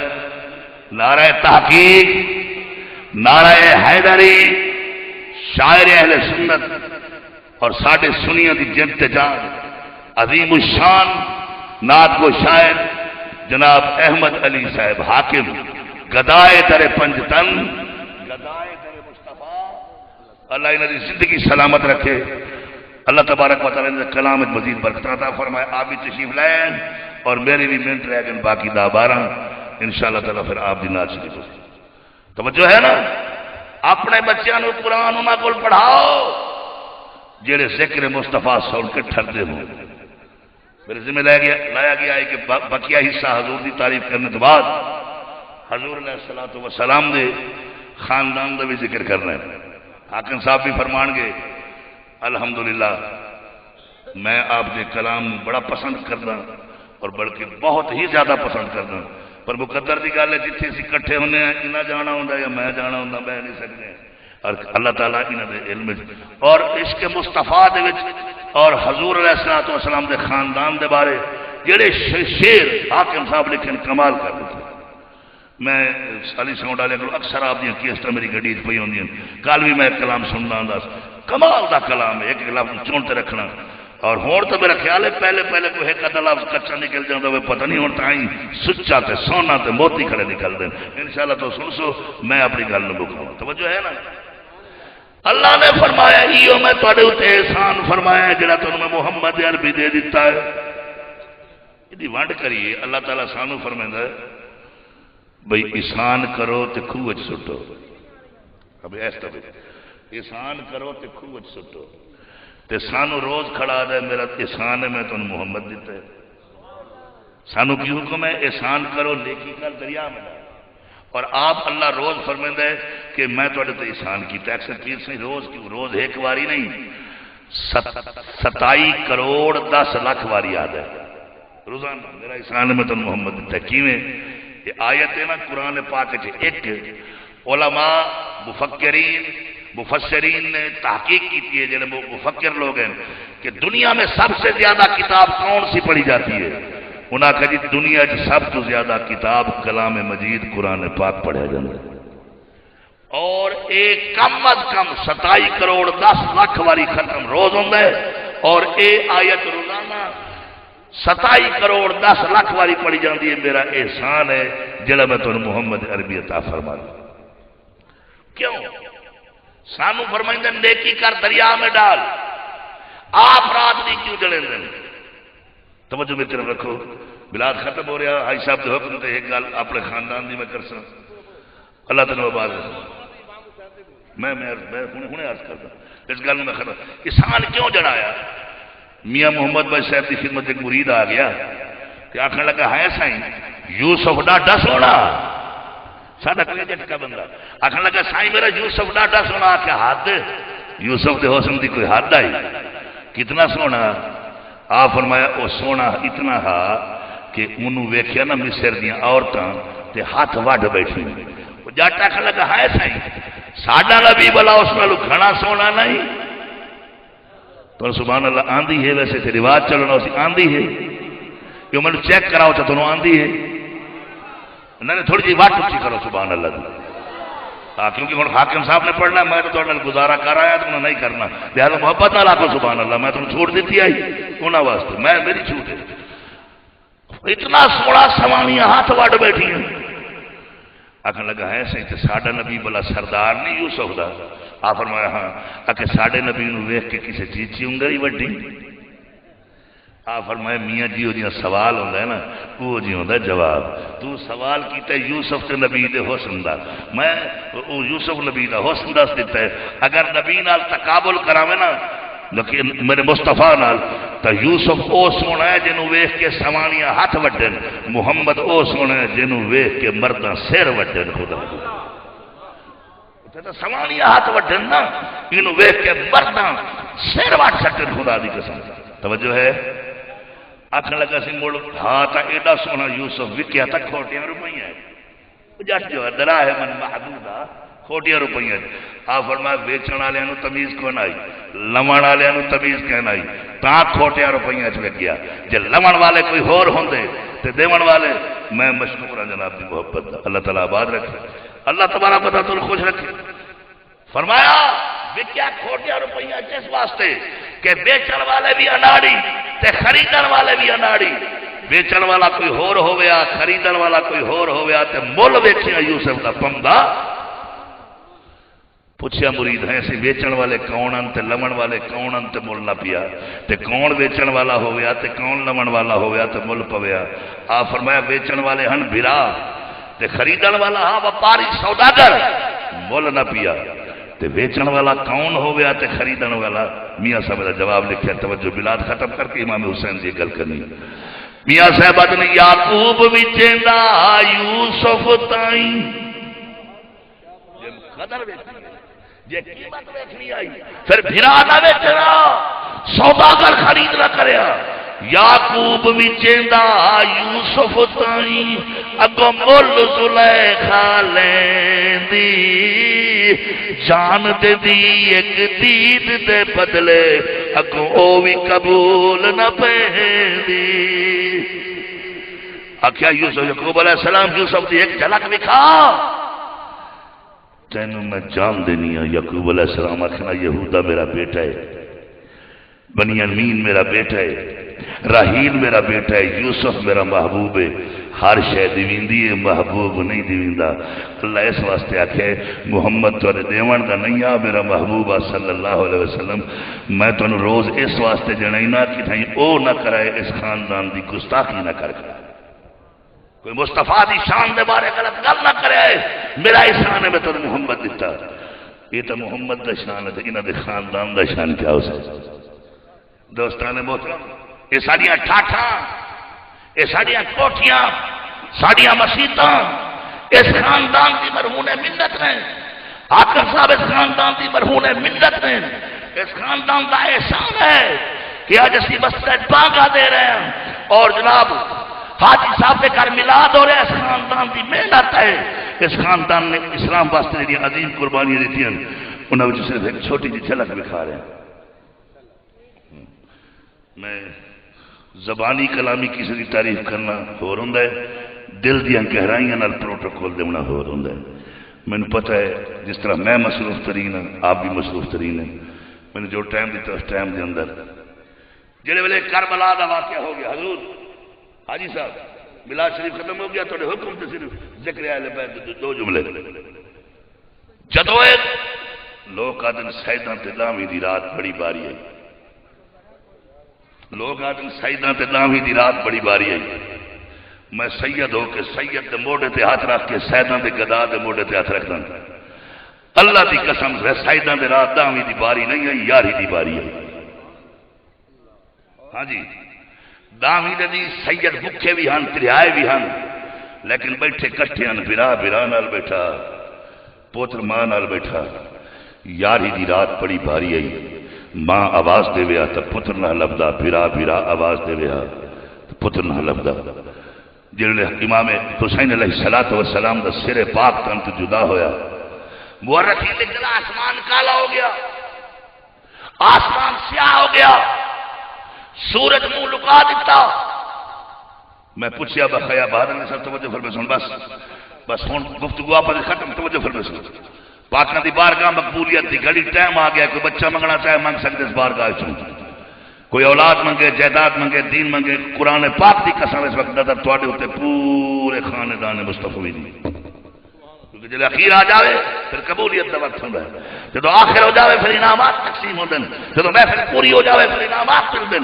نعرہ تحقیق، نعرہ حیدری، شاعر اہل سنت اور ساڈے سنیاں دی جنت جان عظیم الشان نعت کو شاعر جناب احمد علی صاحب حاکم گدائے در پنجتن گدائے در مصطفیٰ، اللہ انہاں دی زندگی سلامت رکھے، اللہ تبارک و تعالی نے کلام مزید برکت عطا فرمائے۔ آپ بھی تشریف لائیں اور میری بھی منٹ رہ گئے باقی 10-12 انشاءاللہ تعالی پھر آپ دی نعت شریف ہو۔ توجہ ہے نا؟ اپنے بچیاں نو قرآن انہاں کول پڑھاؤ جڑے ذکر مصطفیٰ سن کے ٹھردے ہوں۔ میرے ذمہ لایا گیا ہے کہ بقیہ حصہ حضور دی تعریف کرنے کے بعد حضور علیہ السلام دے خاندان دا بھی ذکر کرنا ہے۔ حاکم صاحب بھی فرمان گے الحمدللہ میں آپ کے کلام بڑا پسند کرنا اور بلکہ بہت ہی زیادہ پسند کرنا، پر مقدر دی گل ہے جتھے اسی کٹھے ہونے ہیں انہاں جانا ہوندا یا میں جانا ہوندا بہ نہیں سکتے، اور اللہ تعالیٰ انہاں دے علم اور عشق مصطفیٰ دے وچ اور حضور علیہ السلام دے خاندان دے بارے جڑے شعر حاکم صاحب لکھن کمال کر دیتے۔ میں علی ساؤنڈ والے کو اکثر آپ دیا کیسٹاں میری گڈی پئی ہوندیاں، کل بھی میں کلام سننا ہوندا، کمال دا کلام ہے، ایک لفظ چونتے رکھنا، اور ہون تو میرا خیال ہے پہلے کوئی ایک ادھا لفظ کچا نکل جاتا ہوئے پتہ نہیں ہوتا آئیں سچا تے سونا تے موتی کھڑے نکل دیں۔ انشاءاللہ تو سن سو میں اپنی گل نہ مکاؤں۔ توجہ ہے نا؟ اللہ نے فرمایا ایو میں تواڈے اوتے احسان فرمایا ہے جڑا تانوں میں محمد عربی دے دیتا ہے، ایدی ونڈ کریے۔ اللہ تعالیٰ سانو فرمائندا ہے بھئی احسان کرو تے کھوہ وچ سٹو، اب ایس طرح احسان کرو تے کھوہ وچ سٹو، تے سانو روز کھڑا دے میرا احسان ہے میں تانوں محمد دیتا ہے۔ سانو کی حکم ہے احسان کرو نیکی کر دریا میں ڈال، اور آپ اللہ روز فرمائندا ہے کہ میں تواڈے تے احسان کیتا ہے۔ اکثر پیر سے روز کیوں؟ روز ایک واری نہیں 27 کروڑ 10 لاکھ واری یاد ہے روزانہ میرا احسان ہے میں تانوں محمد دیتا ہے۔ کیویں؟ یہ آیت ہے نا قرآن پاک وچ ایک علماء مفسرین نے تحقیق کی ہے، جنہیں مفکر لوگ ہیں کہ دنیا میں سب سے زیادہ کتاب کون سی پڑھی جاتی ہے؟ انہاں کہا جی دنیا میں سب تو زیادہ کتاب کلام مجید قرآن پاک پڑھا جاتا ہے، اور ایک کم از کم 27 کروڑ 10 لاکھ واری ختم روز ہوتا ہے، اور اے آیت روزانہ 27 کروڑ 10 لاکھ واری پڑھی جاتی ہے۔ میرا احسان ہے جڑا میں تمہیں محمد عربی عطا فرما دوں۔ کیوں؟ سانو فرمائیں نیکی کر دریا میں ڈال، آپ رات نہیں کیوں جڑے دیں؟ توجہ میں طرف رکھو، بلاد ختم ہو رہا، حاج صاحب کے حکم تے ایک گل اپنے خاندان دی میں کر سا، اللہ تعالیٰ آباد میں ہنے عرض کرتا اس گل میں ختم۔ احسان کیوں جڑایا؟ میاں محمد بھائی صاحب کی خدمت ایک مرید آ گیا کہ آخر لگا ہے سائیں یوسف ڈاڈا سونا، ساڈا کوئی جھٹکا بندہ آخر لگا سائیں میرا یوسف ڈاڈا سونا، آخیا حد یوسف دے حسن دی کوئی حد آئی؟ کتنا سونا؟ آپ فرمایا وہ سونا اتنا ہا کہ انہوں ویکھیا نا مصر دیاں عورتاں تے ہاتھ وڈ بیٹھی، وہ جٹ آخر لگا ہے سائیں ساڈا نبی بلا اس نالوں گھنا سونا نہیں؟ تو سبحان اللہ آندھی ہے، ویسے تھے رواج چلنا اسی آندھی ہے، یہ میں نے چیک کراؤ تو تنہوں آندھی ہے، انہوں نے تھوڑی جی واٹ اچھی کرو سبحان اللہ دی، کیونکہ ہن حاکم صاحب نے پڑھنا میں تو تھوڑا گزارا کر آیا تو نہیں کرنا، لہذا محبت نہ لاکھو سبحان اللہ، میں تمہیں چھوڑ دیتی آئی انہاں واسطے، میں میری چھوٹ ہے۔ اتنا سونا سوانیاں ہاتھ واٹ بیٹھی ہیں، آخر لگا ہے سہی تے ساڈا نبی بلا سردار نہیں یوسف دا؟ آپ فرمایا ہاں، آکے ساڈے نبی نو ویکھ کے کسے چیچی انگلی وڈی؟ آپ فرمایا میاں جی وہ جیسا سوال ہوتا ہے نا وہ جی ہوتا ہے جواب۔ تو سوال کیتا ہے یوسف کے نبی دے حسن دا، میں یوسف نبی دا حسن دس دیتا ہے۔ اگر نبی نال تقابل کراوے نا لیکن میرے مصطفیٰ نال تو یوسف او سونا ہے جنوں ویکھ کے سوانیاں ہاتھ وڈن، محمد او سونا ہے جنوں ویکھ کے مرداں سر وڈن۔ خدا سوانیاں ہاتھ وڈن نا انہوں ویکھ کے مرداں سر وڈ سکن، خدا دی قسم۔ توجہ ہے؟ آخر لگا سی مڑ ہاں تا ایڈا سونا یوسف وکیا تا کھوٹیاں روپیاں جٹ جو ہے درا ہے من محدودہ کھوٹیاں روپیاں۔ آپ فرمایا بیچن والوں نو تمیز کون آئی، لون والوں نو تمیز کہنا آئی، تا کھوٹیاں روپیاں چ گیا۔ جے لون والے کوئی ہور ہوندے تے دیون والے، میں مشکور ہوں جناب دی محبت دا، اللہ تعالیٰ آباد رکھے، اللہ تبارک و تعالیٰ خوش رکھے۔ فرمایا وکیا کھوٹیاں روپیاں جس واسطے کہ بیچن والے بھی اناڑی تے خریدن والے بھی اناڑی، بیچن والا کوئی ہور ہویا خریدن والا کوئی ہور ہویا تے مول ویکھیا یوسف دا پمدا پوچھیا مرید ہیں سی بیچن والے کون ہیں تے لمن والے کون ہیں تے مل نہ پیا تے کون بیچن والا ہویا تے کون لمن والا ہویا تے مل پویا آپ فرمایا بیچن والے ہن بھرا تے خریدن والا ہاں وپاری سوداگر مل نہ پیا تے بیچن والا کون ہویا تے خریدن والا میاں صاحب دا جواب لکھیا توجہ بلاد ختم کر کے امام حسین دی گل کرنی میاں صاحب نے یعقوب وچیندا یوسف تائیں قدر ویکھی یہ قیمت ویکھنی آئی پھر بھرا نہ ویچنا سوداگر خرید نہ کریا یعقوب وچیندا یوسف تائیں اگو مل زلیخا لیندی جان دے دی ایک دید دے بدلے اگو او بھی قبول نہ پیندی آکھیا یوسف یعقوب علیہ السلام یوسف دی ایک جھلک دکھا تینوں میں جان دینی ہوں یعقوب علیہ السلام آکھنا یہودا میرا بیٹا ہے بنیامین میرا بیٹا ہے راہیل میرا بیٹا ہے یوسف میرا محبوب ہے ہر شے دیویندی ہے محبوب نہیں دیویندا اللہ اس واسطے آکھے محمد تو دیوان دا نہیں آ میرا محبوب صلی اللہ علیہ وسلم میں تو روز اس واسطے جنائینا کہ تھیں او نہ کرائے اس خاندان دی گستاخی نہ کر کوئی مصطفیٰ دی شان دے بارے غلط گل نہ کرے میرا احسان ہے میں تو محمد دیتا یہ تو محمد دا شان ہے انہاں دے خاندان دا شان کیا ہو سکتا دوستان محترم یہ ساڑیاں ٹھاٹھاں یہ ساڑیاں کوٹیاں ساڑیاں مسیتاں اس خاندان دی مرہون منت ہیں آقا صاحب اس خاندان دی مرہون منت ہیں اس خاندان دا احسان ہے کہ آج اسی مسجد پاکا دے رہے ہیں اور جناب حاجی صاحب کے گھر میلاد ہو رہے اس خاندان دی محنت ہے اس خاندان نے اسلام واسطے دی عظیم قربانی دیتی ہیں انہوں نے صرف ایک چھوٹی جی جھلک دکھا رہے ہیں میں زبانی کلامی کسی کی تعریف کرنا ہو رہا ہے دل دیا گہرائیاں نال پروٹوکول دینا ہو رہا ہے میں نے پتہ ہے جس طرح میں مصروف ترین ہوں آپ بھی مصروف ترین ہیں میں نے جو ٹائم دیتا اس ٹائم دے اندر جڑے ویلے کربلا دا واقعہ ہو گیا حضور حاجی صاحب میلاد شریف ختم ہو گیا تو حکم تے صرف ذکر اہل بیت دو جملے جدو لوگ آدن سیداں تے داویں دی رات بڑی باری ہے لوگ آدن سیداں تے داویں دی رات بڑی باری ہے میں سید ہو کے سید دے موڑے تے ہاتھ رکھ کے سیداں دے گدا دے موڑے تے ہاتھ رکھتا اللہ دی قسم سے سیداں دے رات داویں دی باری نہیں ہے یاری دی باری ہے ہاں جی داویں دے دی سید بکھے بھی ہن تریائے بھی ہن لیکن بیٹھے کٹھے ہن برا برا نال بیٹھا پوتر ماں نال بیٹھا یاری دی رات بڑی باری آئی ماں آواز دے ویا تو پتر نہ لبدا برا برا آواز دے ویا تو پتر نہ لبدا جلے امام حسین علیہ السلام دا سر پاک تن تو جدا ہویا مورخین لکھنا آسمان کالا ہو گیا آسمان سیاہ ہو گیا سورج منہ لکا دیتا میں پوچھیا بخیا بہادر نے سب توجہ فرمائے سن بس ہوں گفتگو آپ ختم توجہ فرمائے سن پاکاں دی بارگاہ مقبولیت دی گھڑی ٹائم آ گیا کوئی بچہ منگنا چاہے مانگ سکتے اس بارگاہ چوں کوئی اولاد منگے جائیداد منگے دین منگے قرآن پاک دی قسم اس وقت نظر تواڈے اوتے پورے خاندان مصطفی دی کیونکہ جب اخیر آ جاوے پھر قبولیت دا وقت ہوندا ہے جب آخر ہو جاوے پھر انعامات تقسیم ہوندے جب محفل پوری ہو جاوے پھر انعامات ملدے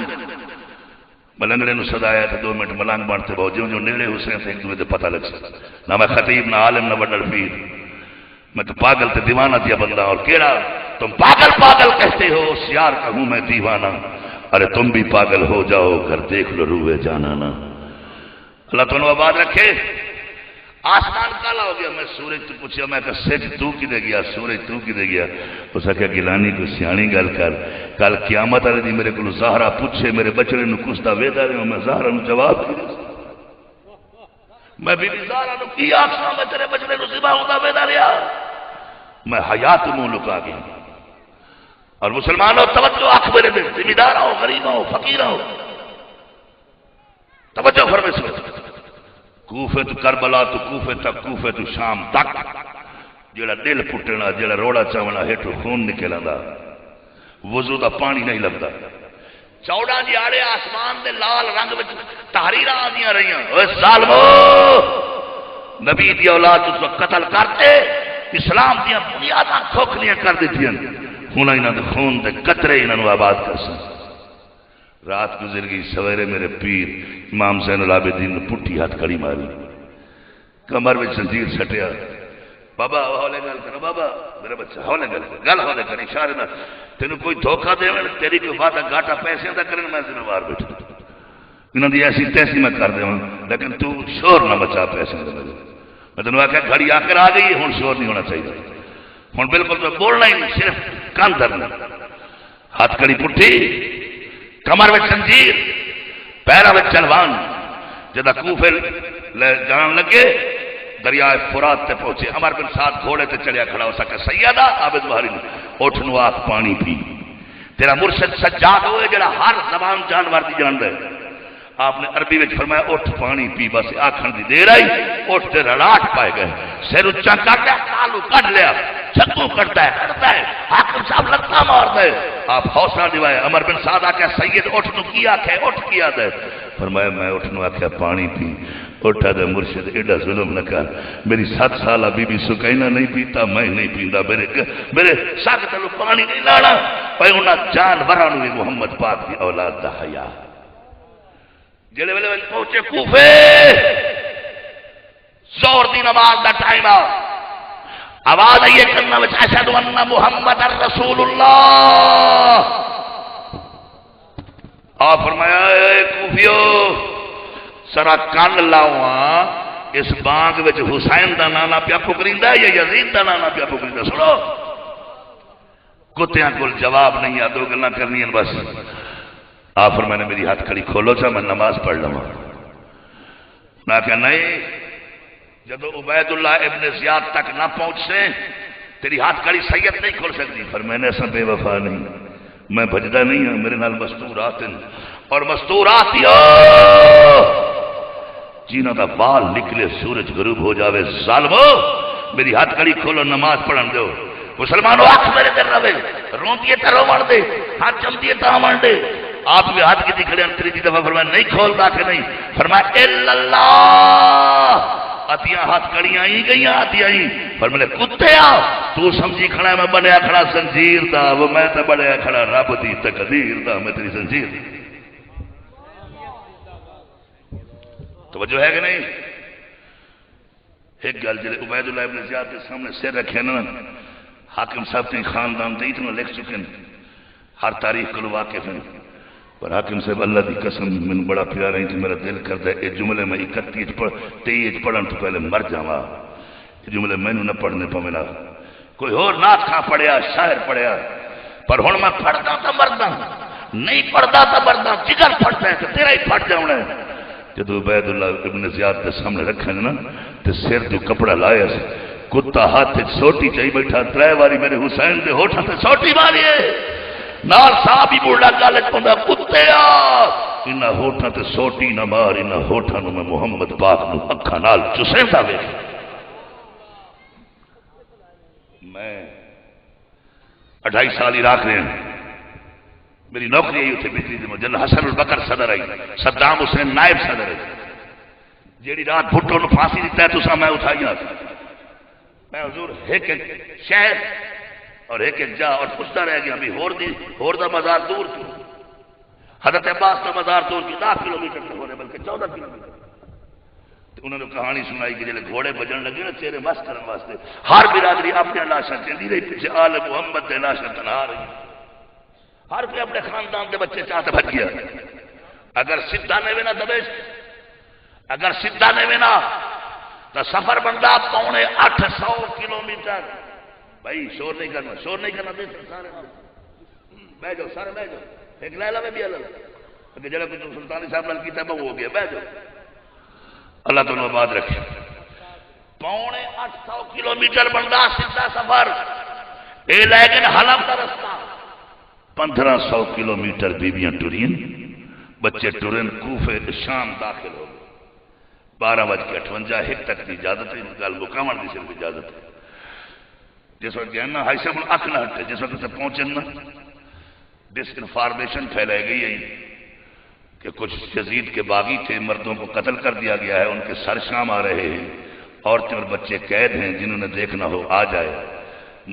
ملنگڑے نو سدایا تو 2 منٹ ملنگ بنتے بہت جو نیڑے حسین سے ایک دوسرے پتہ لگ سکتا نہ میں خطیب نہ عالم نہ وڈر پیر میں تو پاگل تے دیوانہ دیا بندہ اور کیڑا تم پاگل پاگل کہتے ہو سیار کہوں میں دیوانہ ارے تم بھی پاگل ہو جاؤ گھر دیکھ لو روئے جانا نا اللہ تو انہوں آباد رکھے آسمان کالا ہو گیا میں سورج تو پوچھا میں کہ سج تو کی دے گیا سورج تو کی دے گیا اس نے کہا گلانی کو سیانی گل کر کل قیامت آرے دی میرے کو زہرہ پوچھے میرے بچڑے نو کستا ویدہ رہے ہوں میں زہرہ نو جواب کی میں بھی زہرہ نو کی آسمان میں تیرے بچڑے نو زبا ہوتا ویدہ رہا میں حیات منہ لکا گیا اور مسلمانوں توجہ آنکھ میرے دل ذمہ دار ہو غریب ہو فقیر ہو توجہ فرمے سے کوفے تو کربلا تو کوفے تک کوفے تو شام تک جڑا دل پٹنا جڑا روڑا چاونا ہیٹو خون نکلنا وضو دا پانی نہیں لگتا. چوڑا جیاڑے آسمان دے لال رنگ وچ تحریراں آندیاں رہیاں. اوے ظالمو نبی دی اولاد اس وقت قتل کرتے اسلام دیاں بنیاداں کھوکھلیاں کر دتیاں. ہن انہاں دے خون دے قطرے انہاں نوں آباد کر سن. رات گزر گئی. سویرے میرے پیر امام زین العابدین نے پٹھی ہاتھ کڑی ماری, کمر میں زنجیر سٹیا. بابا ہولے گل کرو, بابا میرا بچہ ہولے گل ہولے کر, اشارے نہ تینوں کوئی دھوکہ دے تیری کوئی وعدہ گاٹا پیسے دا کرن میں ذمہ وار بیٹھا. انہاں دی ایسی تیسی میں کر دیواں لیکن تو شور نہ مچا پیسے دے. میں تینوں آخیا گھڑی آ کر آ گئی, ہن شور نہیں ہونا چاہیے. ہن بالکل تو بولنا ہی نہیں, صرف کان دھرنا. ہاتھ کڑی پٹھی, کمر میں زنجیر, پیروں میں چلوان. جدا کوفے جان لگے دریائے فرات تے پہنچے. عمر بن سعد گھوڑے تے چڑھیا کھڑا ہو سکا. سیدہ عابد بہاری نے اٹھ نو آکھ پانی پی. تیرا مرشد سجاد ہوئے جڑا ہر زبان جانور دی جان دے. آپ نے عربی میں فرمایا اٹھ پانی پی. بس آکھن دی دیر آئی, اٹھ تے رڑاٹ پائے گئے. سر اچا کر لیا, کالو کٹ لیا, چھکو کرتا ہے حاکم صاحب لتا مار دے. آپ حوصلہ دیوائے. عمر بن سعد آکھیا سید اٹھ نو کی آکھے, اٹھ کیا دے. فرمایا میں اٹھ نو آکھیا پانی پی. اٹھا دے مرشد ایڈا ظلم نہ کر. میری 7 سالہ بی بی سکینہ نہیں پیتا, میں نہیں پیندا. میرے ساتھ تلو پانی نہیں لانا. پہ انہاں جانوراں نوں محمد پاک دی اولاد دا حیا. جڑے ویلے پہنچے کوفے, زور دی نماز دا ٹائم آ. آواز آئیے کرنا وچ اشہد ان محمد رسول اللہ. آپ فرمایا اے کوفیو سرا کان لاواں, اس بانگ وچ حسین دا نانا پیا پکریندا یا یزید دا نانا پیا پکریندا؟ سنو کتیاں کول جواب نہیں, دو گلاں کرنی ہیں بس. آپ میں نے میری ہاتھ کھڑی کھولو چا میں نماز پڑھ لوں. میں کہا نہیں, جب عبید اللہ ابن زیاد تک نہ پہنچ سے تیری ہاتھ کھڑی سید نہیں کھول سکتی. پر میں نے ایسا بے وفا نہیں, میں بھجدا نہیں ہوں. میرے نال مستورات ہیں اور مستورات جنہاں دا بال نکلے سورج غروب ہو جاوے. ظالمو میری ہاتھ کھڑی کھولو, نماز پڑھن دو. مسلمانوں آنکھ میرے در رہے, روندیے تا رو مار دے, ہاتھ چمدیے تا مار دے. آپ بھی ہاتھ کی کھڑے ہیں. تیسری دفعہ فرمایا نہیں کھولتا کہ نہیں. فرمایا الا اللہ. اتیاں ہاتھ کڑیاں ہی گئیاں آتی آئی. فرمایا کتے آ تو سمجھی کھڑا ہے میں بنیا کھڑا زنجیر دا, وہ میں تو بنیا کھڑا رب دی تقدیر دا, میں تیری زنجیر دی. توجہ ہے کہ نہیں؟ ایک گل جلے عبید اللہ ابن زیاد کے سامنے سر رکھے نا, حاکم صاحب نے خاندان دے اتنا لکھ چکے ہیں, ہر تاریخ کو واقف ہیں. پر حاکم صاحب اللہ دی قسم میں بڑا پیارا ہے. میرا دل کرتا ہے یہ جملے میں 31 پڑھن تو پہلے مر جاواں. یہ جملے میں نہ پڑھنے پونا. کوئی اور نعت خاں پڑھیا, شاعر پڑھیا, پر ہن میں پڑھدا تو مردا, نہیں پڑھدا تو مردا. جگر پھٹتا ہے تو تیرا ہی پھٹ جاونا ہے. جدو عبید اللہ ابن زیاد کے سامنے رکھے نا تو سر جو کپڑا لایا سے کتا ہاتھ سوٹی چاہی بیٹھا. 3 واری میرے حسین دے ہوٹھاں تے سوٹی ماری ہے. نال صاحب ہی بوڑھا گالے پوندا کتے آ انہاں ہوٹھاں تے سوٹی نہ مار. انہاں ہوٹھاں نوں میں محمد پاک نوں اکھاں نال چسیندا ویکھ. میں 2.5 سال عراق رہا. میری نوکری آئی اتنے بجلی جنرل حسن البکر صدر آئی, صدام حسین نائب صدر ہے. جیڑی رات بھٹو نو پھانسی دیتا ہے تو میں اٹھائی. میں حضور ایک شہر اور ایک جا اور پوچھتا رہ گیا بھی ہور دا مزار دور کیوں. حضرت عباس کا مزار دور کیوں 10 کلومیٹر سے ہو رہے بلکہ 14 کلومیٹر. انہوں نے کہانی سنائی کہ جلے گھوڑے بجن لگے نا چہرے مست کرنے واسطے, ہر برادری اپنے لاشاں چلی رہی, پیچھے آل محمد دے لاشاں تنہا رہی. ہر کوئی اپنے خاندان کے بچے چاہتے بچ گیا. اگر سدھا نے بھی نہ دبے, اگر سدھا نے بھی نہ تو سفر بندہ 800 کلومیٹر. بھائی شور نہیں کرنا, شور نہیں کرنا. سارے بہ جاؤ, سارے بہ جاؤ. ایک لیلا میں بھی الگ جڑا کچھ سلطانی صاحب نے کیا وہ ہو گیا. بہ جاؤ, اللہ تعالیٰ آباد رکھے. 800 کلومیٹر بندہ سیدھا سفر. یہ لیکن حلب کا رستہ 1500 کلومیٹر. بیبیاں ٹرین, بچے ٹرین. کوفے شام داخل ہو 12:58 ایک تک کی اجازت ہے. گل مکمل کی صرف اجازت ہے. جس وقت گیا نا ہائی صاحب اک نہ ہٹے, جس وقت سے پہنچے نا ڈس انفارمیشن پھیلائی گئی ہے کہ کچھ یزید کے باغی تھے، مردوں کو قتل کر دیا گیا ہے، ان کے سر شام آ رہے ہیں، عورتیں اور بچے قید ہیں، جنہوں نے دیکھنا ہو آ جائے۔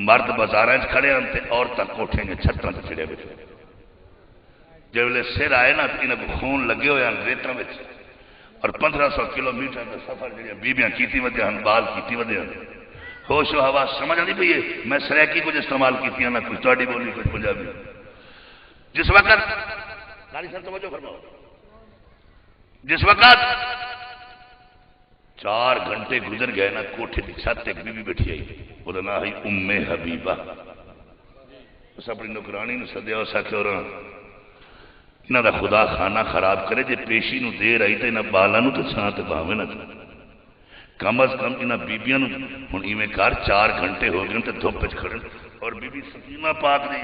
مرد بازار کھڑے ہیں، عورتیں کوٹھے میں چھتاں تے چڑھے بیٹھے، جب سر آئے نا تو انہیں کو خون لگے ہوئے ہیں ریتوں میں، اور 1500 کلومیٹر کا سفر جڑے بیبیاں کیتی ودے ہیں، بال کیتی ودے ہیں، ہوش و حواس سمجھ نہیں پئی ہے۔ میں سریکی کچھ استعمال کیتی ہیں، نہ کچھ تہاڈی بولی کچھ پنجابی۔ جس وقت قاری صاحب توجہ فرماؤ، جس وقت 4 گھنٹے گزر گئے نا، کوٹھے کی چھت ایک بی بی بیٹھی آئی، وہ نام ہے ام حبیبہ۔ اس اپنی نوکرانی نے سدیا، اس آخیا اور انہاں دا خدا خانہ خراب کرے، جے پیشی نو دیر آئی تے انہاں بالاں نو تے چھاں تے باویں نہ کم از کم انہاں بیبیاں نو ہن ایویں کر 4 گھنٹے ہو گئے تے دھوپ وچ کھڑن۔ اور بی بی سکینہ پاک دی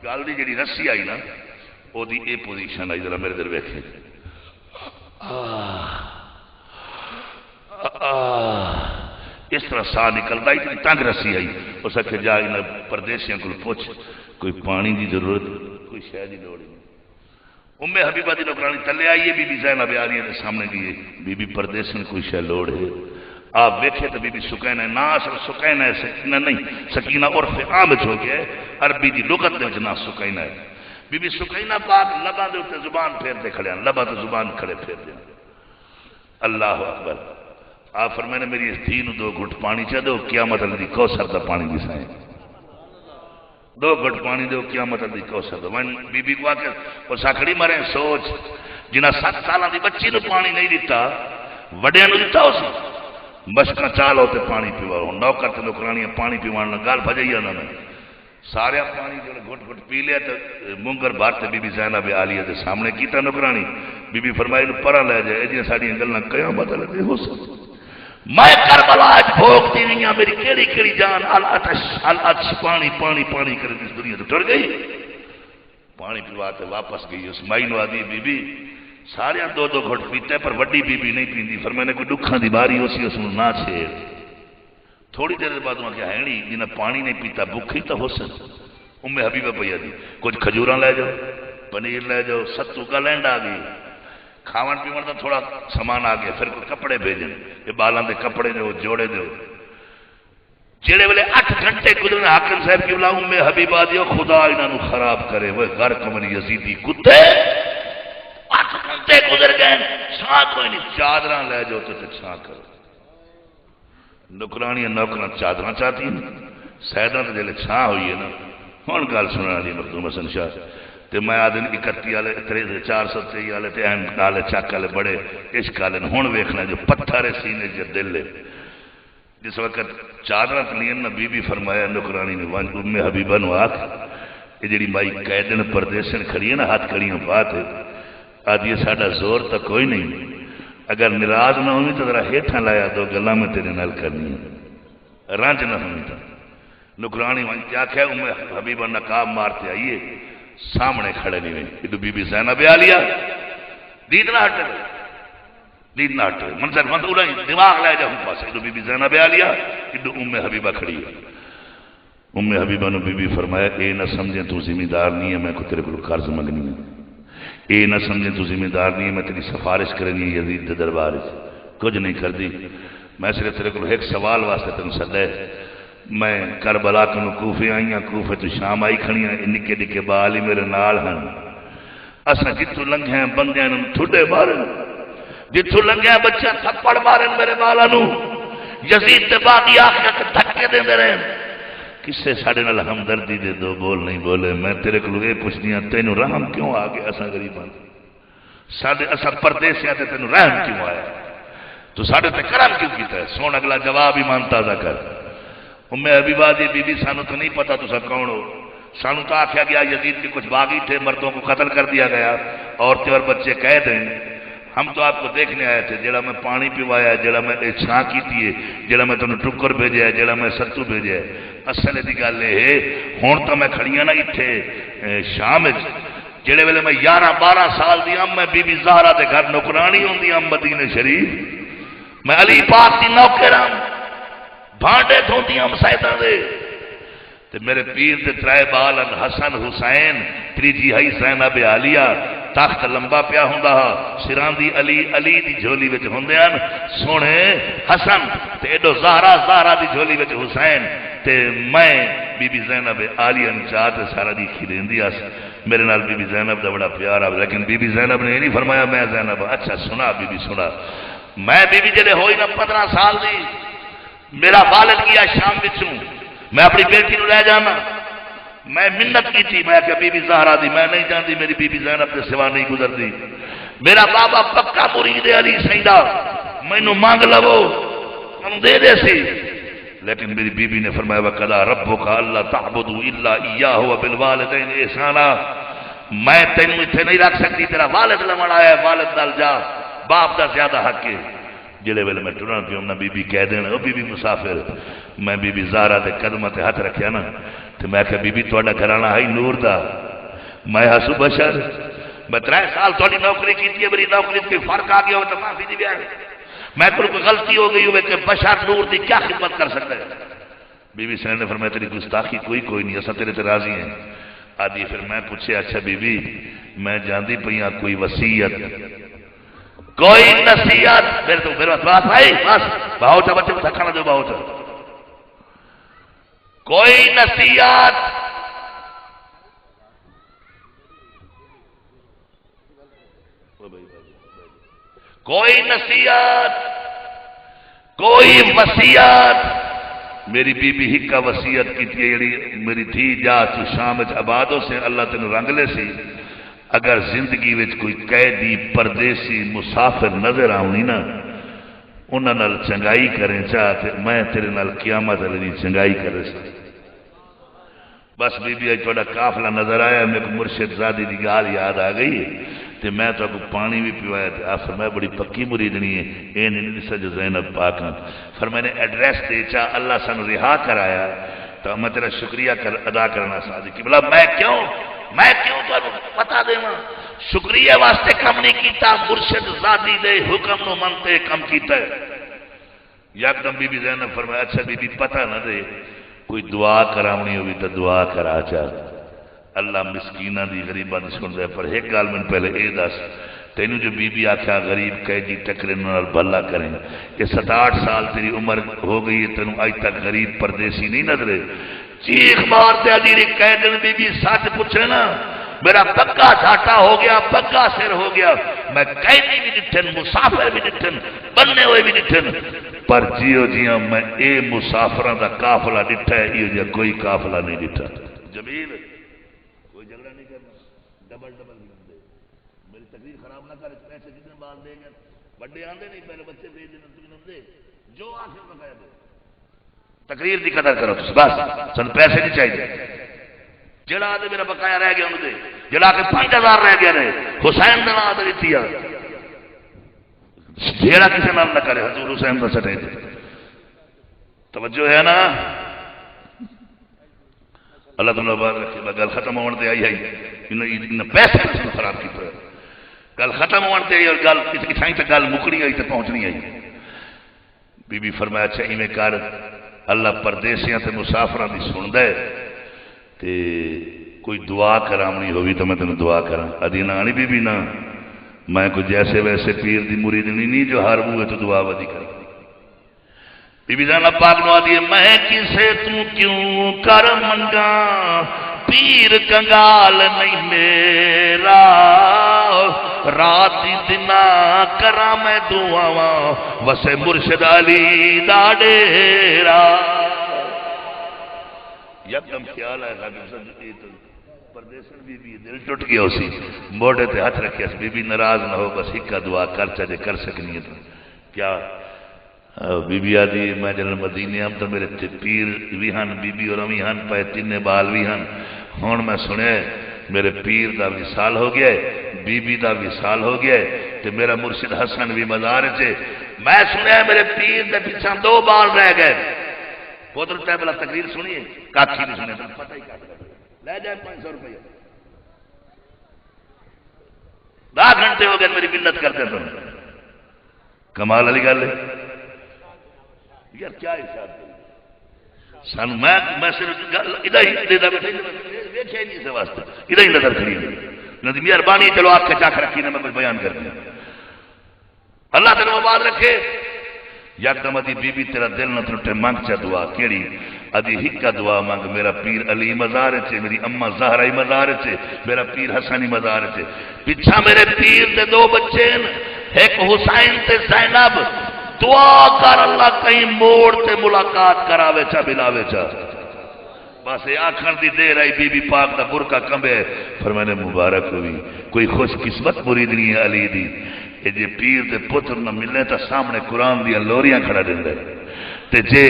گل دی جڑی رسی آئی نا، او دی اے پوزیشن آئی، ذرا میرے در ویکھے، اس طرح سا نکلتا ہی اتنی تنگ رسی آئی۔ اس آخر جا انہاں پردیسیاں کو پوچھ کوئی پانی دی ضرورت، کوئی شے دی لوڑ نہیں۔ ام حبیبہ دی نوکرانی تلے آئیے، بی بی زینب عالیہ کے سامنے گئی، بی بی پردیسن کوئی شے لوڑ ہے؟ آپ دیکھے تو بی بی سکینہ نا اصل سکینہ ہے، سکینہ نہیں، سکینہ عرف عام ہو گیا ہے، عربی دی لغت دے وچ نا سکینہ ہے۔ بی بی سکینہ پاک لباں دے اوتے زبان پھیر دے کھڑے ہیں، لباں تے زبان کھڑے پھیر دے۔ اللہ اکبر۔ آپ فرمائے نے میری اس دھی نو 2 گھٹ پانی چا دو، قیامت دی کوثر دا پانی دسائیں، 2 گھٹ پانی دو، قیامت دی کوثر دا۔ میں بی بی کو آکے وہ ساکھڑی مرے سوچ، جنہاں 7 سالاں دی بچی نو پانی نہیں دیتا، وڈیاں نو دیتا اسی مشکاں چالو تے پانی پیواؤ، نوکر تے نوکرانیاں پانی پیوان نہ گال بھجائی انہاں نے سارے پانی جو گھٹ گھٹ پی لیا تے مونگر بھر تے بی بی زینب عالیہ دے سامنے کیتا نوکرانی۔ بی بی فرمائی نو پرا لے جائے، جی ساڈیاں گلاں قیامت لگے ہو سکتا، میں کربلا اج بھوکتی نہیں ہوں، میری کیڑی کیڑی جان العطش پانی پانی پانی کر اس دنیا تو ٹر گئی۔ پانی پیوا تے واپس گئی، اس مائی نو آدھی بی بی سارے 2 گھٹ پیتے پر وڈی بی بی نہیں پیندی، فرمائے نے کوئی دکھاں دی باری ہو سی اس نو نہ چھیڑ۔ تھوڑی دیر بعد وہاں کیا ہے نہیں، جنہیں پانی نہیں پیتا بھوکھی تو ہو سکتا۔ ام حبیبہ پیا دی کچھ کھجوراں لے جاؤ، پنیر لے جاؤ، ستو کا لینڈ آ گئی، کھاون پیون کا تھوڑا سامان آ گیا، پھر کوئی کپڑے بھیجن، یہ بالاں دے کپڑے دو، جوڑے دو۔ جڑے ویلے 8 گھنٹے گزرنے حاکم صاحب کی بلا ام حبیبہ دیو خدا انہاں نو خراب کرے، وہ غرق من یزیدی کتے 8 گھنٹے گزر گئے، چھاں کوئی نہیں، چادراں لے جاؤ تو چھاں کرو۔ نوکرانیاں نوکراں چادراں چاہتی ہیں، سیداں تے جلے چھاں ہوئی ہے نا۔ ہن گل سننا دی مخدوم حسن شاہ تے میں آدن 31 والے 423 والے تے این نالے چک والے بڑے عشق والے ہن ویکھنا جو پتھر سینے چ دل ہے۔ جس وقت چادراں تلین نہ بی بی فرمایا نوکرانی نے ام حبیبہ نو آکھ، یہ جڑی مائی قیدن پردیسن کھڑی ہے نا ہاتھ کڑیاں بات ہے، آدھی ساڈا زور تو کوئی نہیں، اگر ناراض نہ ہوئی تو ذرا ہیٹھاں لایا 2 گلاں میں تیرے نال کرنی ہے، رنج نہ ہوئی تو نوکرانی وہاں کیا کہا ام حبیبہ نقاب مارتے آئیے، سامنے کھڑے نہیں ہوئے، ادھو بی بی زینب عالیہ دید نہ ہٹے، دید نہ ہٹے، منظر منظور دماغ لے جا ہوں پاس، ادھو بی بی زینب عالیہ، ادھو ام حبیبہ کھڑی ہے۔ ام حبیبہ نے بی بی فرمایا اے نہ سمجھیں تو ذمہ دار نہیں ہے، میں کو تیرے کو قرض منگنی ہے، اے نہ سمجھیں تو ذمہ دار نہیں ہے، میں تیری سفارش کرنی ہے یزید دے دربار سے، کچھ نہیں کر دی، میں صرف تیرے کو ایک سوال واسطے تم سدے، میں کربلا کو کوفے آئی ہاں، کوفے تو شام آئی کھڑی ہاں، نکے نکے بال ہی میرے نال ہیں، اساں جتوں لنگھے ہیں بندیاں نوں ٹھڈے مارن، جتوں لنگھے ہیں بچیاں تھپڑ مارن میرے بالاں نوں، یزید تے باقی آخرت دھکے دیندے رہن، کسے ساڈے نال ہمدردی دے 2 بول نہیں بولے۔ میں تیرے کو یہ پوچھدی ہاں تینوں رحم کیوں آ گیا؟ اساں غریباں ساڈے اساں پردیسیاں تے تینوں رحم کیوں آیا؟ تو ساڈے تے کرم کیوں کیتا ہے؟ سن اگلا جواب ایمان تازہ کر۔ ام حبیبہ دی بی بی سانو تو نہیں پتا تسا کون ہو، سانو تو آخیا گیا یزید کے کچھ باغی تھے، مردوں کو قتل کر دیا گیا، عورتیں اور بچے قید ہیں، ہم تو آپ کو دیکھنے آئے تھے، جڑا میں پانی پیوایا، جڑا میں چھاں کیتی ہے، جڑا میں تمہیں ٹکر بھیجا ہے، جڑا میں ستو بھیجا ہے۔ اصل دی گل ہے ہوں تو میں کھڑیاں نا اتنے شام جڑے ویلے میں 11-12 سال دی ہم میں بی بی زہرا دے گھر نوکرانی ہوندی ہم مدینے شریف، میں علی پاک دی نوکر ہوں، بھانڈے دھوندی ہم سیداں دے، تے میرے پیر دے ترائے بال حسن حسین تریجی ہائی زینب عالیہ تخت لمبا پیا ہوندا سران دی علی علی دی جھولی وچ ہوندے ہن سونے حسن تے ایڈو زہرا زہرا دی جھولی وچ حسین تے میں بی بی زینب عالیہ چاہ تے سارا دی کھیریندی اس میرے نال بی بی زینب دا بڑا پیار آ لیکن بی بی زینب نے یہ نہیں فرمایا میں زینب اچھا سنا بی بی سنا میں بی بی جلے ہوئی نا 15 سال دی میرا والد گیا شام وچوں میں اپنی بیٹی نو لے جانا میں منت کی تھی میں کہ بی بی زہرا دی میں نہیں جانتی میری بی بی زینب کے سوا نہیں گزرتی میرا بابا پکا مرید علی سیدہ مینوں مانگ لو ہم دے دے سی لیکن میری بی بی نے فرمایا وقضى ربك الا تعبدوا الا اياه وبالوالدين احسانا میں تینوں اتنے نہیں رکھ سکتی تیرا والد لمن آیا ہے والد نال جا باپ دا زیادہ حق ہے جلے ویلے میں ٹرنا پیوں نہ بی بی کہہ دینا او بی بی مسافر میں بی بی زہرا دے قدماں تے ہاتھ رکھیا نا تے میں کہ بی بی تہاڈا گھرانا ہے نور دا میں ہسو بشر میں 3 سال تھوڑی نوکری کی ہے میری نوکری کوئی فرق آ گیا ہو تو معافی دی بیان میں کوئی غلطی ہو گئی ہوئے کہ بشر نور دی کیا خدمت کر سکتا ہے بی بی سین نے فرمایا تیری گستاخی کوئی نہیں اسا تیرے تے راضی ہیں آدھی پھر میں پوچھے اچھا بی بی میں جاندی پئیاں کوئی وصیت کوئی نصیحت میرے تو میرے بات بھائی بس بہت بچے کو تھکانا دو بہت کوئی نصیحت کوئی نصیحت کوئی وصیت میری بی بی ہکا وصیت کی تھی میری دھی جا تو شام عبادوں سے اللہ تین رنگ لے سی اگر زندگی وچ کوئی قیدی پردیسی مسافر نظر آؤنی نا انہاں نال چنگائی کریں چاہتے میں تیرے نال قیامت علی چنگائی کرے سا بس بی بی تھوڑا قافلہ نظر آیا میرے کو مرشد زادی دی گال یاد آ گئی تے میں تو کو پانی بھی پیوایا تے آپ فرمایا بڑی پکی مریدنی ہے اے نہیں سج زینب پاک پھر میں نے ایڈریس دے چا اللہ سن رہا کرایا تو میں تیرا شکریہ ادا کرنا سادی کی بلا میں کیوں تو پتا دے ماں شکریہ واسطے کم نہیں کیتا مرشد زادی دے حکم نو منتے کم کیتا ہے یکدم بی بی زینب فرمایا اچھا بی بی پتہ نہ دے کوئی دعا کرامنی ہوئی تو دعا کرا چاہ اللہ مسکینہ دی غریبہ نہیں سن دے پر ایک گال من پہلے اے دس تینوں جو بی بی آکھا غریب قیدی ٹکرے نال بھلا کریں یہ 7-8 سال تیری عمر ہو گئی ہے تینوں آج تک غریب پردیسی نہیں نظرے چیخ مارتے علیری قیدن بی بی ساتھ پوچھے نا میرا پکا جھاٹا ہو گیا پکا سر ہو گیا میں قیدی بھی ڈٹھن مسافر بھی ڈٹھن بننے ہوئے بھی ڈٹھن پر جیو جیاں میں اے مسافران دا قافلہ ڈٹھا ہے یہ جا کوئی قافلہ نہیں ڈٹھا جمیل کوئی جھگڑا نہیں کرنا ڈبل نہیں ہوندے میری تقریر خراب نہ کرے پیسے جتنے بال دے گا بڑے آندے نہیں پہلے بچے بھیج دینا تم ہوندے جو آخر بقایا دے تقریر دی قدر کرو بس سن پیسے نہیں چاہیے جڑا آدھے میرا بقایا رہ گیا انہوں دے جڑا کے 5000 رہ گیا رہے حسین دن آدھے دیتی ہے جیڑا کسی نام نہ کرے حضور حسین کا سٹے دے توجہ ہے نا اللہ تعالیٰ بات رکھے گل ختم ہونے دے آئی انہیں پیسے خراب کی پر گل ختم ہونے دے آئی اور گل کسی تک گل مکڑی آئی تو پہنچنی آئی بی بی فرمایا اچھا میں کر اللہ پردیسیاں تے مسافران دی سن دے تے کوئی دعا کرامنی ہوئی تو میں تینوں دعا کراں ادی نہ آنی بی بی نہ میں کوئی جیسے ویسے پیر دی مریدنی نہیں جو ہر ہوئے تو دعا ودی کر بی بی زینب پاک نو آدھی میں کسے تو کیوں کر منگا پیر کنگال نہیں میرا رات دنا کرا میں دعاواں وسے مرشد علی دا ڈیرا یکدم خیال آیا پردیسن بی بی دل ٹوٹ گیا اسی موڑے تے ہاتھ رکھیا بی بی ناراض نہ ہو بس ہکا دعا کر چاہے کر سکنی ہے تو کیا بی بی آدھی میں جنرل مدینے ہم تو میرے پیر بھی ہن بی بی اور امی ہن پائے تین بال بھی ہن ہون میں سنے میرے پیر دا وصال ہو گیا ہے بی بی دا وصال ہو گیا ہے تو میرا مرشد حسن بھی مزار سے میں سنے میرے پیر دے پیچھے 2 بال رہ گئے بہت رہتا ہے بلا تقریر سنیے کاکھی نہیں سنے پتہ ہی کاکھی لے جائے 500 روپیہ 10 گھنٹے ہو گئے میری منت کرتے تم کمال علی گل ہے یار کیا حساب سانو میں صرف ادا ہی دیدا بیٹھے ویکھیا ہی نہیں اس واسطے ادا ہی نظر کھڑی نہ دی مہربانی چلو آپ کے چاک رکھی نے میں کچھ بیان کر دیا اللہ تیرے آباد رکھے یکدم ادی بی بی تیرا دل نہ ٹوٹے مانگ چا دعا کیڑی ادی ہکا دعا مانگ میرا پیر علی مزار چے میری اما زہرا مزار چے میرا پیر حسنی مزار چے پیچھا میرے پیر دے دو بچے ایک حسین تے زینب دعا کر اللہ کہیں موڑ تے ملاقات کراوے چا بلاوے چا بس یہ آخر دی دیر آئی بی بی پاک دا برکا کمبے فرمانے مبارک ہوئی کوئی خوش قسمت مرید نہیں ہے علی دی یہ جے پیر دے پتر نہ ملنے تا سامنے قرآن دیا لوریاں کھڑا دیں دے تے جے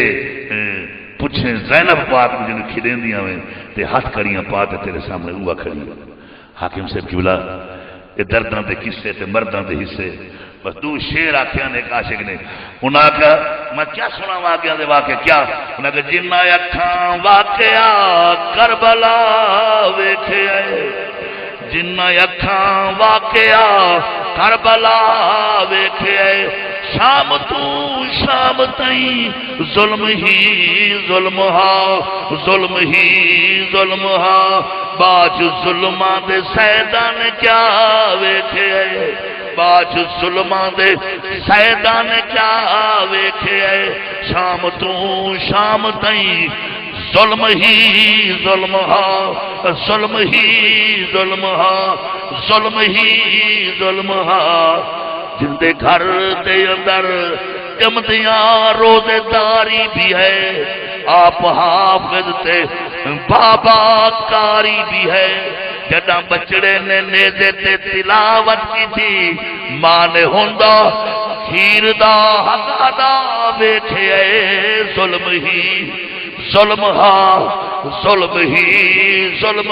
پوچھیں زینب پاک میں جنہوں کھڑیں دیا ہوئے تے ہاتھ کریاں پاتے تیرے سامنے ہوا کھڑی حاکم صاحب کی بلا یہ دردان دے قصے تے مردان دے حصے بس دو شیر آکھیاں نے ایک عاشق نے انہاں کا میں کیا سنا واقعہ دے واقعہ کیا انہاں کا جنہ اکھاں واقعہ کربلا ویکھے آئے جنہ اکھاں واقعہ کربلا ویکھے آئے شام تو شام تائیں ظلم ہی ظلم ہی ظلم باج ظلماں دے سیدان کیا ویکھے آئے باج ظلماں دے سیدان کیا ویکھے آئے شام تو شام تائیں ظلم ہی ظلم ظلم ہی ظلم ظلم ہی ظلم جن دے گھر دے اندر جمدیاں روزے داری بھی ہے آپ حافظ تے بابا کاری بھی ہے جدہ بچڑے نے نیزے تے تلاوت کی تھی ماں نے ہوندہ کھیر دا حق ادا بیٹھے اے ظلم ہی ظلم ظلم ہی ظلم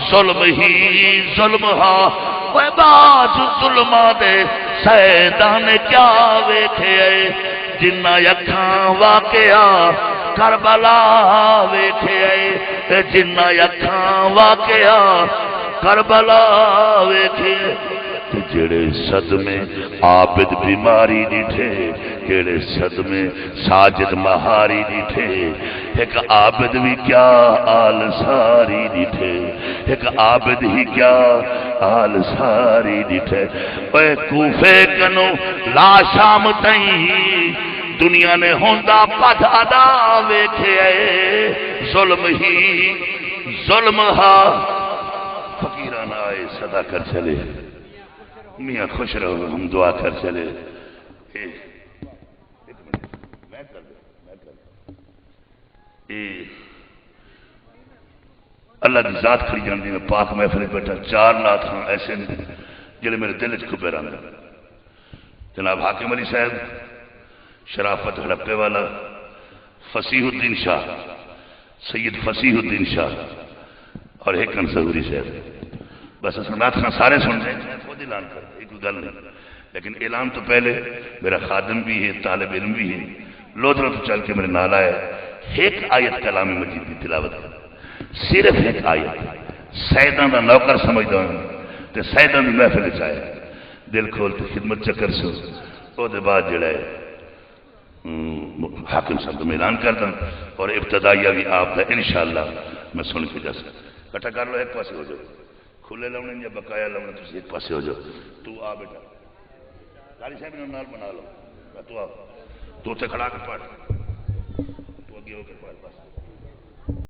ظلم ہی ظلم وہ باج ظلمہ دے سیدان کیا ویکھے اے جنہ اکھاں واقعہ کربلا ویکھے اے جنہ اکھاں واقعہ کربلا ویکھے جڑے صدمے عابد بیماری ڈٹھے جڑے صدمے ساجد مہاری ڈٹھے ایک عابد بھی کیا آل ساری ڈٹھے ایک عابد ہی کیا آل ساری ڈٹھے اے کوفے کنو لا شام تائیں دنیا نے ہوندہ پدھ ادا ویکھے اے ظلم ہی ظلم فقیران آئے صدا کر چلے میاں خوش رہو ہم دعا کر چلے اللہ کی ذات کھڑی جاندی میں پاک محفل بیٹھا 4 نات ہوں ایسے جلے میرے دل کھپے رہا جناب حاکم علی صاحب شرافت ہڑپے والا فصیح الدین شاہ سید فصیح الدین شاہ اور ہیکن ظہوری صاحب بس نات خان سارے سن جائیں خود اعلان کر دیں کوئی گل نہیں لیکن اعلان تو پہلے میرا خادم بھی ہے طالب علم بھی ہے لودروں تو چل کے میرے نال آئے ایک آیت کلام مجید کی تلاوت کر صرف ایک آیت سیدان دا نوکر سمجھتا ہوں تے سیدان دی محفل چاہے دل کھول تے خدمت چکر سو او دے بعد جڑا ہے حاکم صاحب میں اعلان کرتا ہوں اور ابتدائیہ بھی آپ دا انشاءاللہ میں سن کے جا سکتا کٹھا کر لو ایک پاسے ہو جاؤ کھلے لونے یا بقایا لونے تو ایک پاسے ہو جاؤ تو آ بیٹا قاری صاحب نے نال بنا لو تو آ تو تے کھڑا کے پڑھ تو اگے ہو کے پڑھ بس